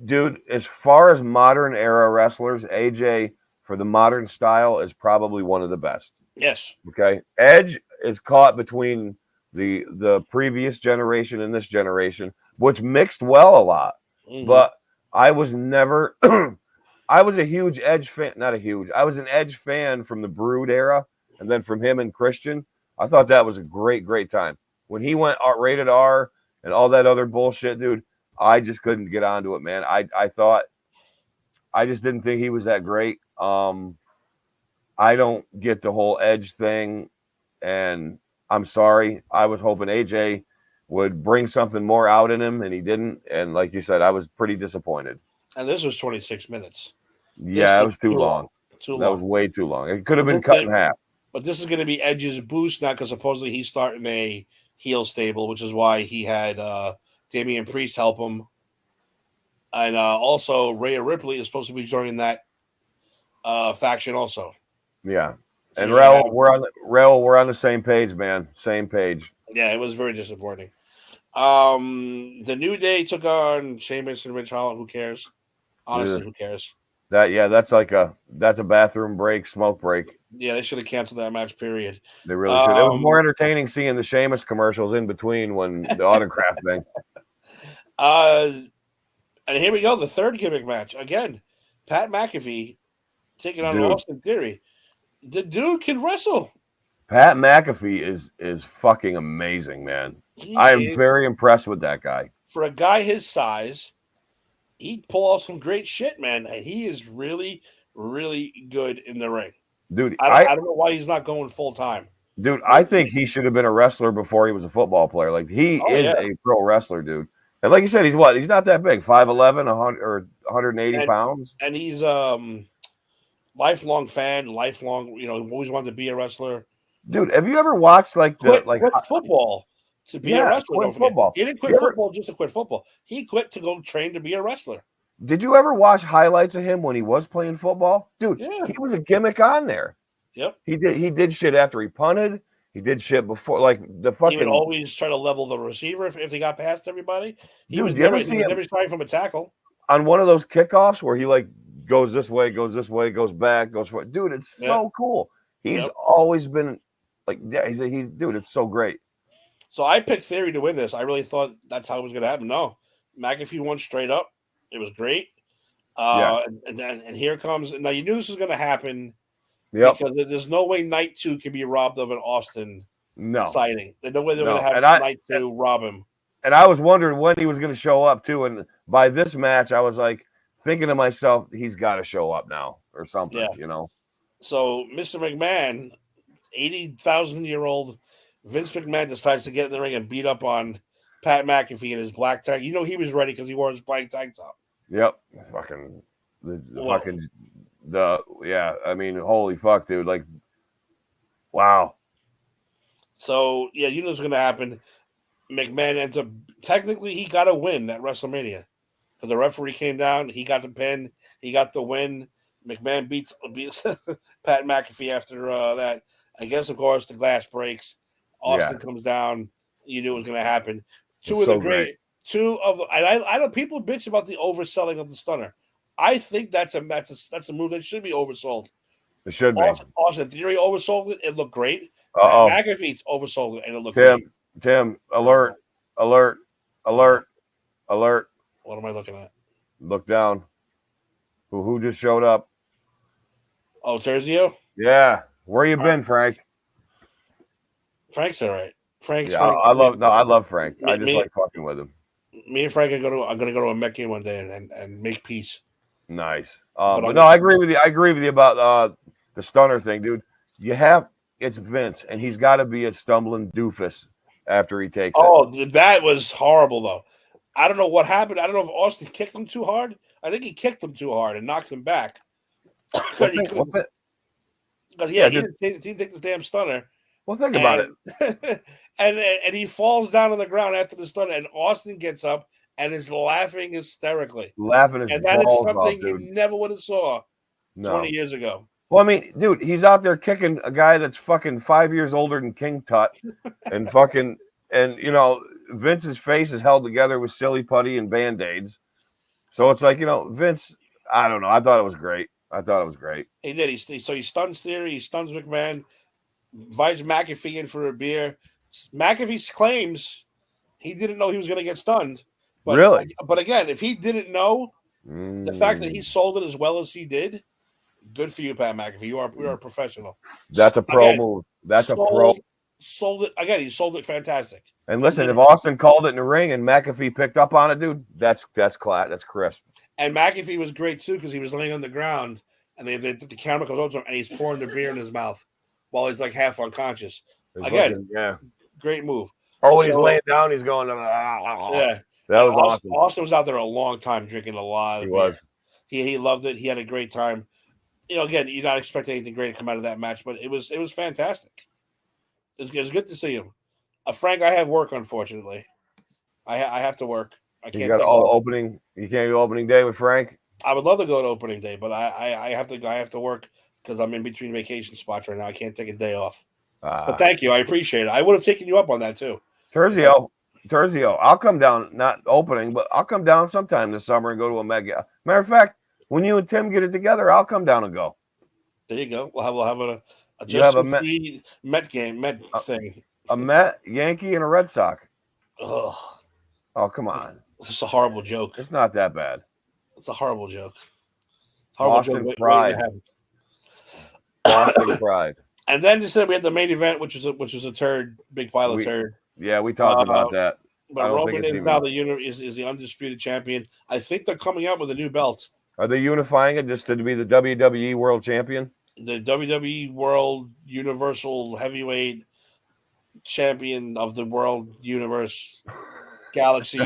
Dude, as far as modern era wrestlers, AJ for the modern style is probably one of the best. Yes. Okay. Edge is caught between the previous generation and this generation, which mixed well a lot. Mm-hmm. But I was never I was a huge Edge fan, I was an Edge fan from the Brood era, and then from him and Christian. I thought that was a great time. When he went rated R and all that other bullshit, dude, I just couldn't get onto it, man. I just didn't think he was that great. I don't get the whole Edge thing, and I'm sorry. I was hoping AJ would bring something more out in him, and he didn't. And like you said, I was pretty disappointed. And this was 26 minutes. Yeah, it was too long. That was way too long. It could have been cut in half. But this is going to be Edge's boost now, because supposedly he's starting a heel stable, which is why he had Damian Priest help him. And also Rhea Ripley is supposed to be joining that faction also. Yeah. So and Raul, we're on the same page, man. Same page. Yeah, it was very disappointing. The New Day took on Sheamus and Ridge Holland. Who cares? Honestly, who cares? That's a bathroom break, smoke break. Yeah, they should have canceled that match, period. They really should. It was more entertaining seeing the Sheamus commercials in between when the autograph thing. And here we go, the third gimmick match. Again, Pat McAfee taking on Austin Theory. The dude can wrestle. Pat McAfee is fucking amazing, man. I am very impressed with that guy. For a guy his size, he'd pull off some great shit, man. He is really, really good in the ring. Dude, I don't know why he's not going full time. Dude, I think he should have been a wrestler before he was a football player. Like, he is a pro wrestler, dude. And like you said, he's what? He's not that big. 5'11", 100 or 180 pounds. And he's lifelong fan, always wanted to be a wrestler. Dude, have you ever watched quit football to be a wrestler? Quit football. He didn't quit football just to quit football. He quit to go train to be a wrestler. Did you ever watch highlights of him when he was playing football? Dude, he was a gimmick on there. Yep. He did shit after he punted. He did shit before, like the fucking. He would always try to level the receiver if he got past everybody. He was never trying from a tackle. On one of those kickoffs where he goes this way, goes back, goes forward. Dude, it's so cool. He's always been he's dude, it's so great. So I picked Theory to win this. I really thought that's how it was going to happen. No, McAfee won straight up. It was great. And here comes. Now you knew this was going to happen. Yep. Because there's no way Night 2 can be robbed of an Austin sighting. There's no way they're going to have Night 2 rob him. And I was wondering when he was going to show up too. And by this match, I was thinking to myself, he's got to show up now or something. So Mr. McMahon, 80,000-year-old Vince McMahon, decides to get in the ring and beat up on Pat McAfee in his black tank. He was ready because he wore his black tank top. Yep. I mean, holy fuck, dude. Wow. So, what's going to happen. McMahon ends up, technically, he got a win at WrestleMania. Because the referee came down, he got the pin, he got the win. McMahon beats Pat McAfee after that. I guess, of course, the glass breaks. Austin comes down. You knew it was going to happen. I know people bitch about the overselling of the stunner. I think that's a move that should be oversold. It should be. Austin Theory oversold it. It looked great. McAfee's oversold it, and it looked great. Tim, alert. What am I looking at? Look down. Who just showed up? Oh, Terzio? Yeah. Where you been, Frank? Frank's all right. Frank's Yeah, Frank. I love Frank. I just Me, like fucking with him. me and Frank are going to go to a Met game one day and make peace. Nice. But But no, I agree with you. I agree with you about the stunner thing, dude. It's Vince, and he's got to be a stumbling doofus after he takes it. Oh, that was horrible though. I don't know what happened. I don't know if Austin kicked him too hard. I think he kicked him too hard and knocked him back. What thing? Yeah, he didn't take the damn stunner. Well, think about it. and he falls down on the ground after the stunner, and Austin gets up and is laughing hysterically. Laughing his balls is something off, dude. you never would have saw 20 years ago. Well, I mean, dude, he's out there kicking a guy that's fucking 5 years older than King Tut, and fucking, and you know, Vince's face is held together with silly putty and band-aids. So it's like, you know, Vince, I don't know. I thought it was great. He did. He stuns Theory. He stuns McMahon. Invites McAfee in for a beer. McAfee claims he didn't know he was going to get stunned. But, really? But again, if he didn't know, the fact that he sold it as well as he did, good for you, Pat McAfee. You are a professional. That's a pro move. That's a pro. Sold it again. He sold it fantastic. And listen, if Austin called it in the ring and McAfee picked up on it, dude, that's crisp. And McAfee was great too because he was laying on the ground and the camera comes over to him and he's pouring the beer in his mouth while he's like half unconscious. Again, great move. Or when he's laying down, he's going. Yeah, that was awesome. Austin was out there a long time drinking a lot. He was. He loved it. He had a great time. You know, again, you're not expecting anything great to come out of that match, but it was fantastic. It was good to see him. Frank, I have work, unfortunately. I have to work. I can't. You got opening. You can't go opening day with Frank. I would love to go to opening day, but I have to work because I'm in between vacation spots right now. I can't take a day off. But thank you. I appreciate it. I would have taken you up on that too. Terzio, I'll come down, not opening, but I'll come down sometime this summer and go to a mega. Matter of fact, when you and Tim get it together, I'll come down and go. There you go. We'll have a Met thing. A Met, Yankee, and a Red Sox. Ugh. Oh, come on. It's just a horrible joke. It's not that bad. It's a horrible joke. Boston Pride. Boston Pride. And then just said we had the main event, which was a turd, big pile of turd. Yeah, we talked about that. But Roman is now is the undisputed champion. I think they're coming out with a new belt. Are they unifying it just to be the WWE World Champion? The WWE World Universal Heavyweight Champion of the World Universe Galaxy,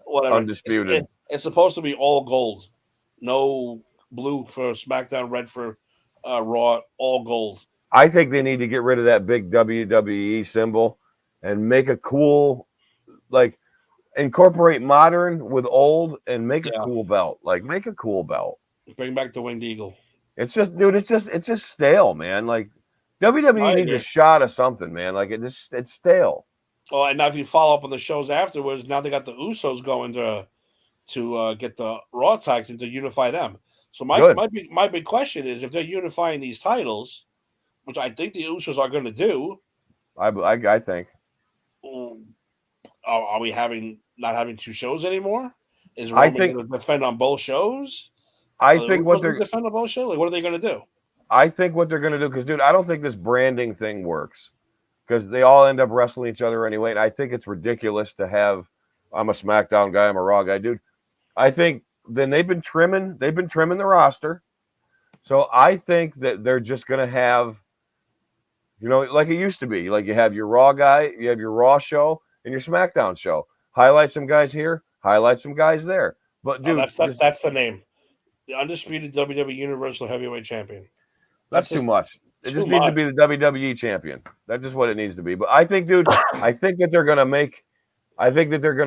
whatever. Undisputed. It's supposed to be all gold, no blue for SmackDown, red for Raw, all gold. I think they need to get rid of that big WWE symbol and make a cool, like, incorporate modern with old and make a cool belt. Like, make a cool belt. Bring back the Winged Eagle. It's just, dude, it's just stale, man. Like, WWE needs a shot of something, man. Like, it's stale. Oh, and now if you follow up on the shows afterwards, now they got the Usos going to get the Raw tags and to unify them. So my big question is, if they're unifying these titles, which I think the Usos are going to do, I think. Are we not having two shows anymore? Is Roman going to defend on both shows? I think what they're defend on both shows. Like, what are they going to do? I think what they're going to do, because dude, I don't think this branding thing works, because they all end up wrestling each other anyway. And I think it's ridiculous to have, I'm a SmackDown guy, I'm a Raw guy, dude. I think then they've been trimming the roster. So I think that they're just going to have, you know, like it used to be, like you have your Raw guy, you have your Raw show and your SmackDown show. Highlight some guys here, highlight some guys there. But dude, that's the name. The undisputed WWE Universal Heavyweight Champion. That's too much. It just needs to be the WWE champion. That's just what it needs to be. But I think, dude, I think that they're going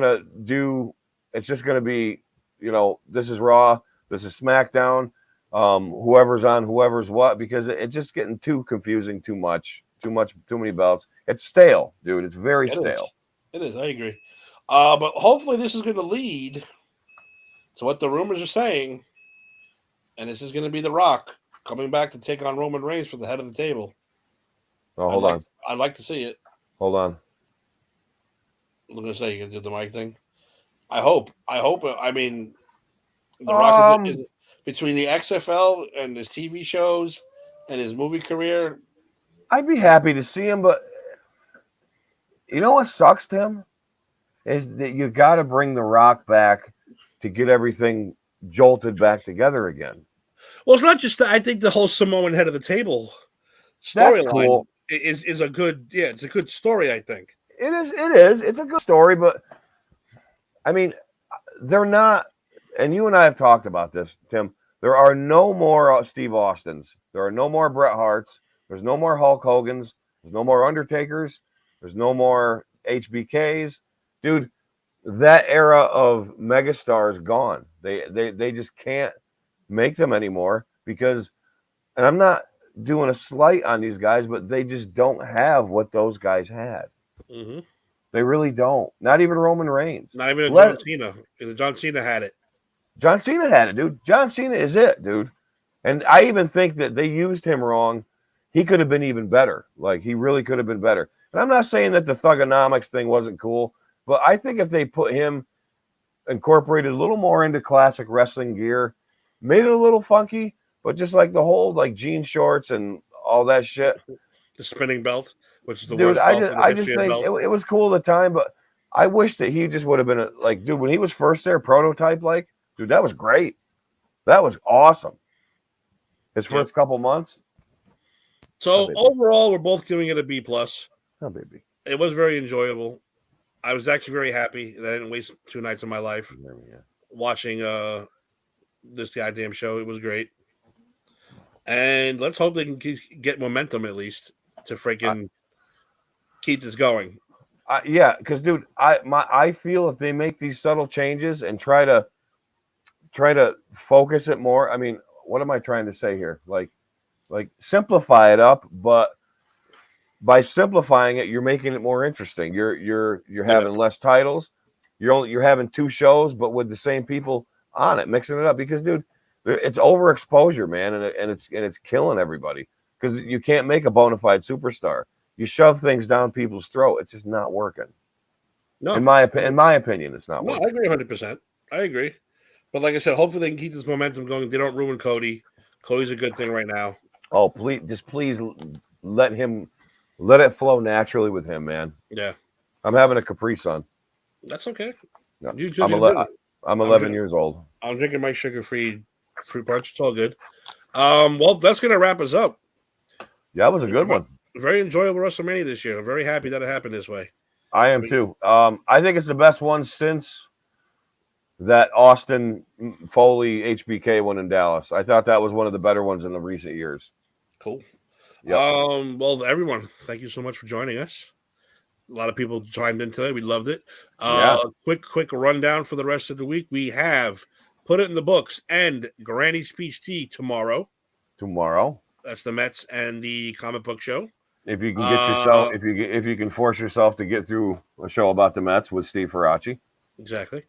to do, it's just going to be, you know, this is Raw, this is SmackDown, whoever's on whoever's what, because it's just getting too confusing, too many belts. It's stale, dude. It's very stale. It is. I agree. But hopefully this is going to lead to what the rumors are saying, and this is going to be The Rock coming back to take on Roman Reigns for the head of the table. Oh, hold on. I'd like to see it. Hold on. I'm going to say you're going to do the mic thing. I hope. I mean, The Rock is between the XFL and his TV shows and his movie career. I'd be happy to see him, but You know what sucks, Tim? Is that you got to bring The Rock back to get everything jolted back together again. Well, it's not just that. I think the whole Samoan head of the table That's storyline cool. is a good. Yeah, it's a good story. I think. It is. It is. It's a good story, but I mean, they're not. And you and I have talked about this, Tim. There are no more Steve Austins. There are no more Bret Harts. There's no more Hulk Hogan's. There's no more Undertakers. There's no more HBKs. Dude, that era of megastars gone. They just can't make them anymore because, and I'm not doing a slight on these guys, but they just don't have what those guys had. Mm-hmm. They really don't. Not even Roman Reigns. Not even John Cena. John Cena had it. John Cena had it, dude. John Cena is it, dude. And I even think that they used him wrong. He could have been even better. Like, he really could have been better. And I'm not saying that the Thugonomics thing wasn't cool, but I think if they put him, incorporated a little more into classic wrestling gear, made it a little funky, but just like the whole, like, jean shorts and all that shit. The spinning belt, which is the Dude, worst belt in the I history just of think belt. it was cool at the time, but I wish that he just would have been like, dude, when he was first there, prototype, like, dude, that was great. That was awesome. His first couple months. So overall, we're both giving it a B plus. Oh, baby. It was very enjoyable. I was actually very happy that I didn't waste 2 nights of my life watching this goddamn show. It was great. And let's hope they can get momentum at least to freaking keep this going. Yeah, because dude, I feel if they make these subtle changes and try to focus it more. I mean, what am I trying to say here? Like simplify it up, but by simplifying it, you're making it more interesting. You're having less titles. You're having 2 shows, but with the same people on it, mixing it up. Because, dude, it's overexposure, man, and it's killing everybody. Because you can't make a bona fide superstar. You shove things down people's throat. It's just not working. No, in my opinion, it's not working. I agree 100%. I agree. But like I said, hopefully they can keep this momentum going. They don't ruin Cody. Cody's a good thing right now. Oh, please let it flow naturally with him, man. Yeah. I'm having a Capri Sun. That's okay. No, I'm 11 years old. I'm drinking my sugar-free fruit punch. It's all good. Well, that's going to wrap us up. Yeah, it was a good one. Very enjoyable WrestleMania this year. I'm very happy that it happened this way. I am too. I think it's the best one since that Austin Foley HBK one in Dallas. I thought that was one of the better ones in the recent years. Cool. Yep. Well, everyone, thank you so much for joining us. A lot of people chimed in today. We loved it. Quick rundown for the rest of the week. We have Put It in the Books and Granny's Peach Tea tomorrow. That's the Mets and the comic book show. If you can get yourself, if you can force yourself to get through a show about the Mets with Steve Faraci. Exactly.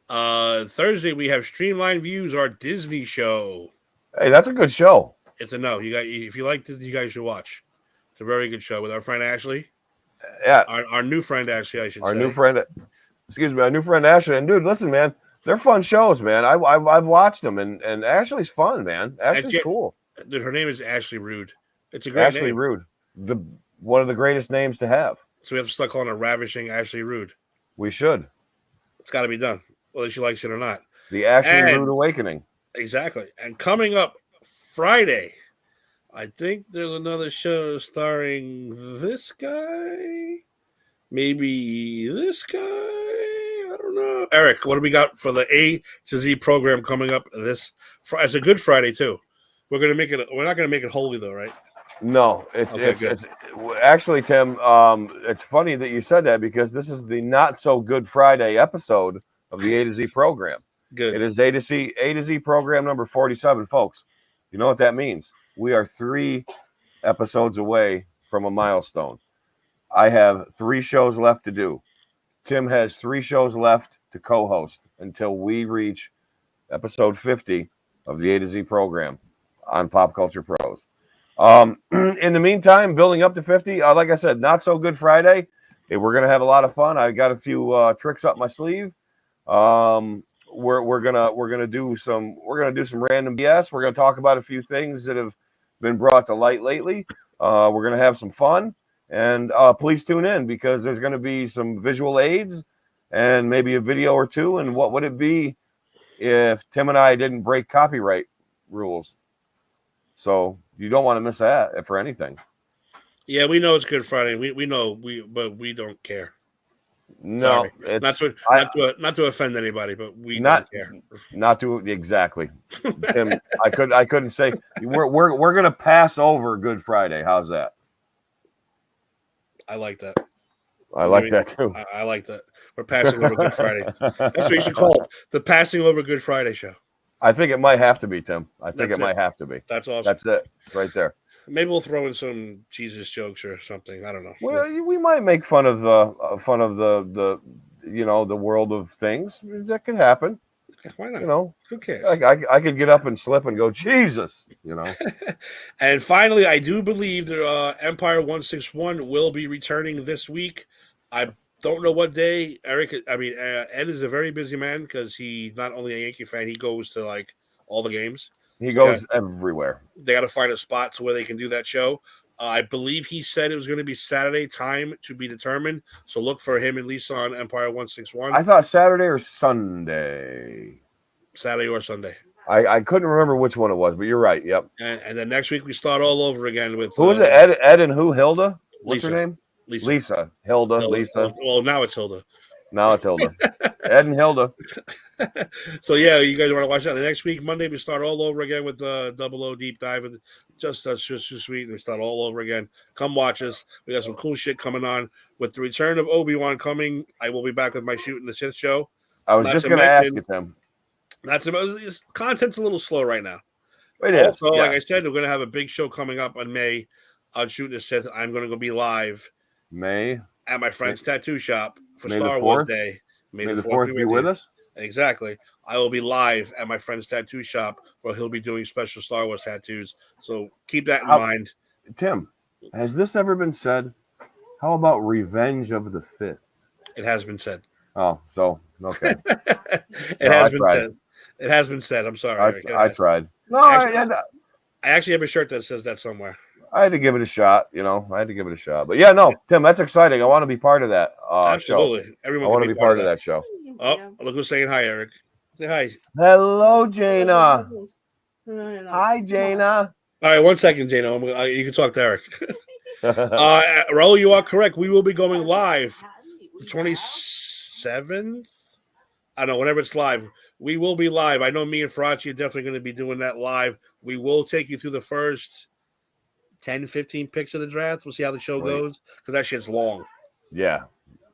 Thursday we have Streamline Views, our Disney show. Hey, that's a good show. It's a no. If you like Disney, you guys should watch. It's a very good show with our friend Ashley. Yeah, our new friend Ashley. I should say. Our new friend Ashley. And dude, listen, man, they're fun shows, man. I've watched them, and Ashley's fun, man. Ashley's cool. Dude, her name is Ashley Rude. It's a great Ashley name. Rude, one of the greatest names to have. So we have to start calling her Ravishing Ashley Rude. We should. It's got to be done, whether she likes it or not. The Ashley Rude Awakening. Exactly. And coming up Friday, I think there's another show starring this guy, maybe this guy. I don't know. Eric, what do we got for the A to Z program coming up? It's a Good Friday too. We're not gonna make it holy though, right? No, it's actually, Tim. It's funny that you said that because this is the Not So Good Friday episode of the A to Z program. Good. It is A to Z program number 47, folks. You know what that means? We are 3 episodes away from a milestone. I have 3 shows left to do. Tim has 3 shows left to co-host until we reach episode 50 of the A to Z program on Pop Culture Pros. In the meantime, building up to 50, like I said, Not So Good Friday. Hey, we're gonna have a lot of fun. I got a few tricks up my sleeve. We're gonna do some random BS. We're gonna talk about a few things that have been brought to light lately. We're gonna have some fun, And please tune in because there's going to be some visual aids and maybe a video or two. And what would it be if Tim and I didn't break copyright rules? So you don't want to miss that for anything. Yeah, we know it's Good Friday. We know but we don't care. No, Sorry. it's Not to offend anybody, but we not don't care. not to exactly. Tim, I couldn't say we're gonna pass over Good Friday. How's that? I like that. I like that too. I like that. We're passing over Good Friday. That's what you should call it. The Passing Over Good Friday show. I think it might have to be, Tim. I think it might have to be. That's awesome. That's it, right there. Maybe we'll throw in some Jesus jokes or something. I don't know. Well, we might make fun of the the world of things. That could happen. Why not? Who cares? I could get up and slip and go, Jesus, And finally, I do believe that Empire 161 will be returning this week. I don't know what day. Ed is a very busy man because he's not only a Yankee fan, he goes to like all the games. He goes everywhere. They got to find a spot to where they can do that show. I believe he said it was going to be Saturday, time to be determined. So look for him and Lisa on Empire 161. I thought Saturday or Sunday. Saturday or Sunday. I couldn't remember which one it was, but you're right. Yep. And then next week we start all over again with who was it? Ed and who? Hilda? What's Lisa. her name? Lisa. Hilda. Lisa. Well, now it's Hilda. Ed and Hilda. So yeah, you guys want to watch that. The next week, Monday, we start all over again with the Double O Deep Dive with just too sweet, and we start all over again. Come watch us. We got some cool shit coming on with the return of Obi-Wan coming. I will be back with my Shooting the Sith show. I was just going to ask you, Tim. Content's a little slow right now. It is. Also, like I said, we're going to have a big show coming up in May on Shooting the Sith. I'm going to go be live at my friend's tattoo shop for Star Wars Day. May the 4th be with us. Exactly. I will be live at my friend's tattoo shop where he'll be doing special Star Wars tattoos. So keep that in mind. Tim, has this ever been said? How about Revenge of the Fifth? It has been said. Oh, so okay. It has been said. It has been said. I'm sorry. I tried. No, I actually have a shirt that says that somewhere. I had to give it a shot, But yeah, no, Tim, that's exciting. I want to be part of that Absolutely. show. Everyone I want to be part of that show. Oh, look who's saying hi, Eric. Say hi. Hello, Jaina. Hi, Jaina. All right, 1 second, Jaina. You can talk to Eric. Raul, you are correct. We will be going live the 27th. I don't know, whenever it's live. We will be live. I know me and Faraci are definitely going to be doing that live. We will take you through the first 10, 15 picks of the draft. We'll see how the show goes because that shit's long. Yeah.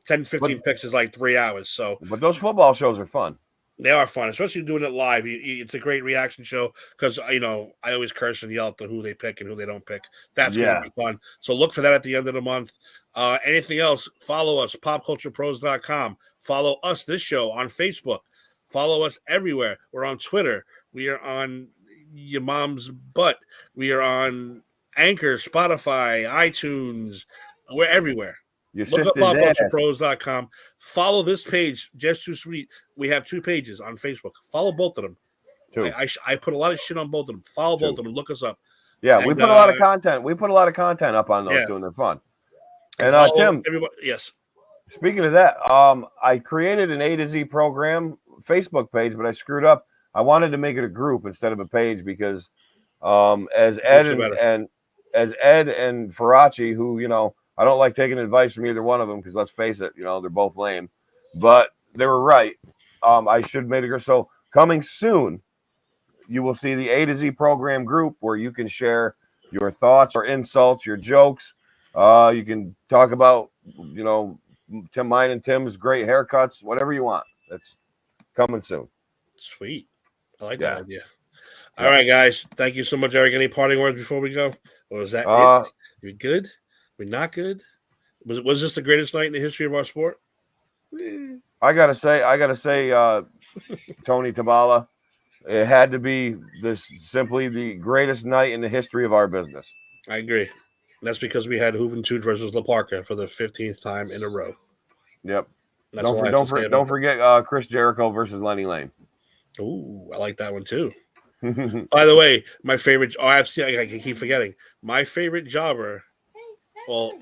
10, 15 picks is like 3 hours. But those football shows are fun. They are fun, especially doing it live. It's a great reaction show because, I always curse and yell at who they pick and who they don't pick. That's going to be fun. So look for that at the end of the month. Anything else, follow us, popculturepros.com. Follow us, this show, on Facebook. Follow us everywhere. We're on Twitter. We are on your mom's butt. We are on Anchor, Spotify, iTunes. We're everywhere. Look up popculturepros.com. Follow this page, Just Too Sweet. We have 2 pages on Facebook. Follow both of them. I put a lot of shit on both of them. Follow both of them. Look us up. Yeah, we put a lot of content. We put a lot of content up on those doing their fun. And Tim, yes. Speaking of that, I created an A to Z program Facebook page, but I screwed up. I wanted to make it a group instead of a page because as Ed and Faraci, who I don't like taking advice from either one of them because let's face it, they're both lame, but they were right. I should make it so coming soon. You will see the A to Z program group where you can share your thoughts, your insults, your jokes. You can talk about mine and Tim's great haircuts, whatever you want. That's coming soon. Sweet. I like that idea. All right, guys. Thank you so much, Eric. Any parting words before we go? Or was that it? You good? We're not good? Was this the greatest night in the history of our sport? I gotta say, Tony Tabala, it had to be simply the greatest night in the history of our business. I agree. And that's because we had Juventud versus La Parca for the 15th time in a row. Yep. Don't forget Chris Jericho versus Lenny Lane. Ooh, I like that one too. By the way, my favorite. I keep forgetting. My favorite jobber. Well,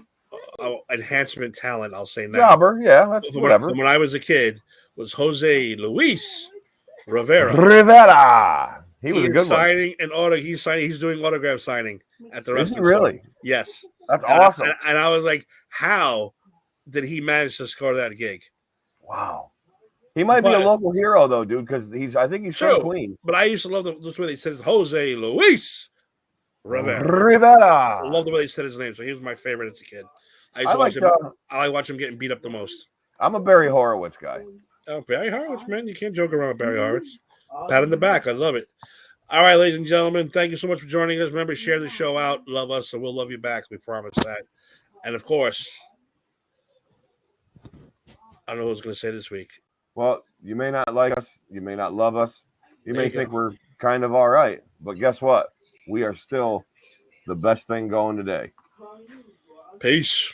enhancement talent. I'll say now. Jobber, yeah, that's whatever. From when I was a kid, was Jose Luis Rivera. He was a good signing an auto. He's signing. He's doing autograph signing at the wrestling really? store. Yes, that's awesome. And I was like, how did he manage to score that gig? Wow. He might be a local hero though, dude, because I think he's from Queens. But I used to love the way they said it's Jose Luis Rivera. I love the way they said his name. So he was my favorite as a kid. I like watch him getting beat up the most. I'm a Barry Horowitz guy. Oh, Barry Horowitz, man. You can't joke around with Barry Horowitz. Pat in the back. I love it. All right, ladies and gentlemen, thank you so much for joining us. Remember, share the show out. Love us, and we'll love you back. We promise that. And, of course, I don't know what I was going to say this week. Well, you may not like us. You may not love us. You may think we're kind of all right. But guess what? We are still the best thing going today. Peace.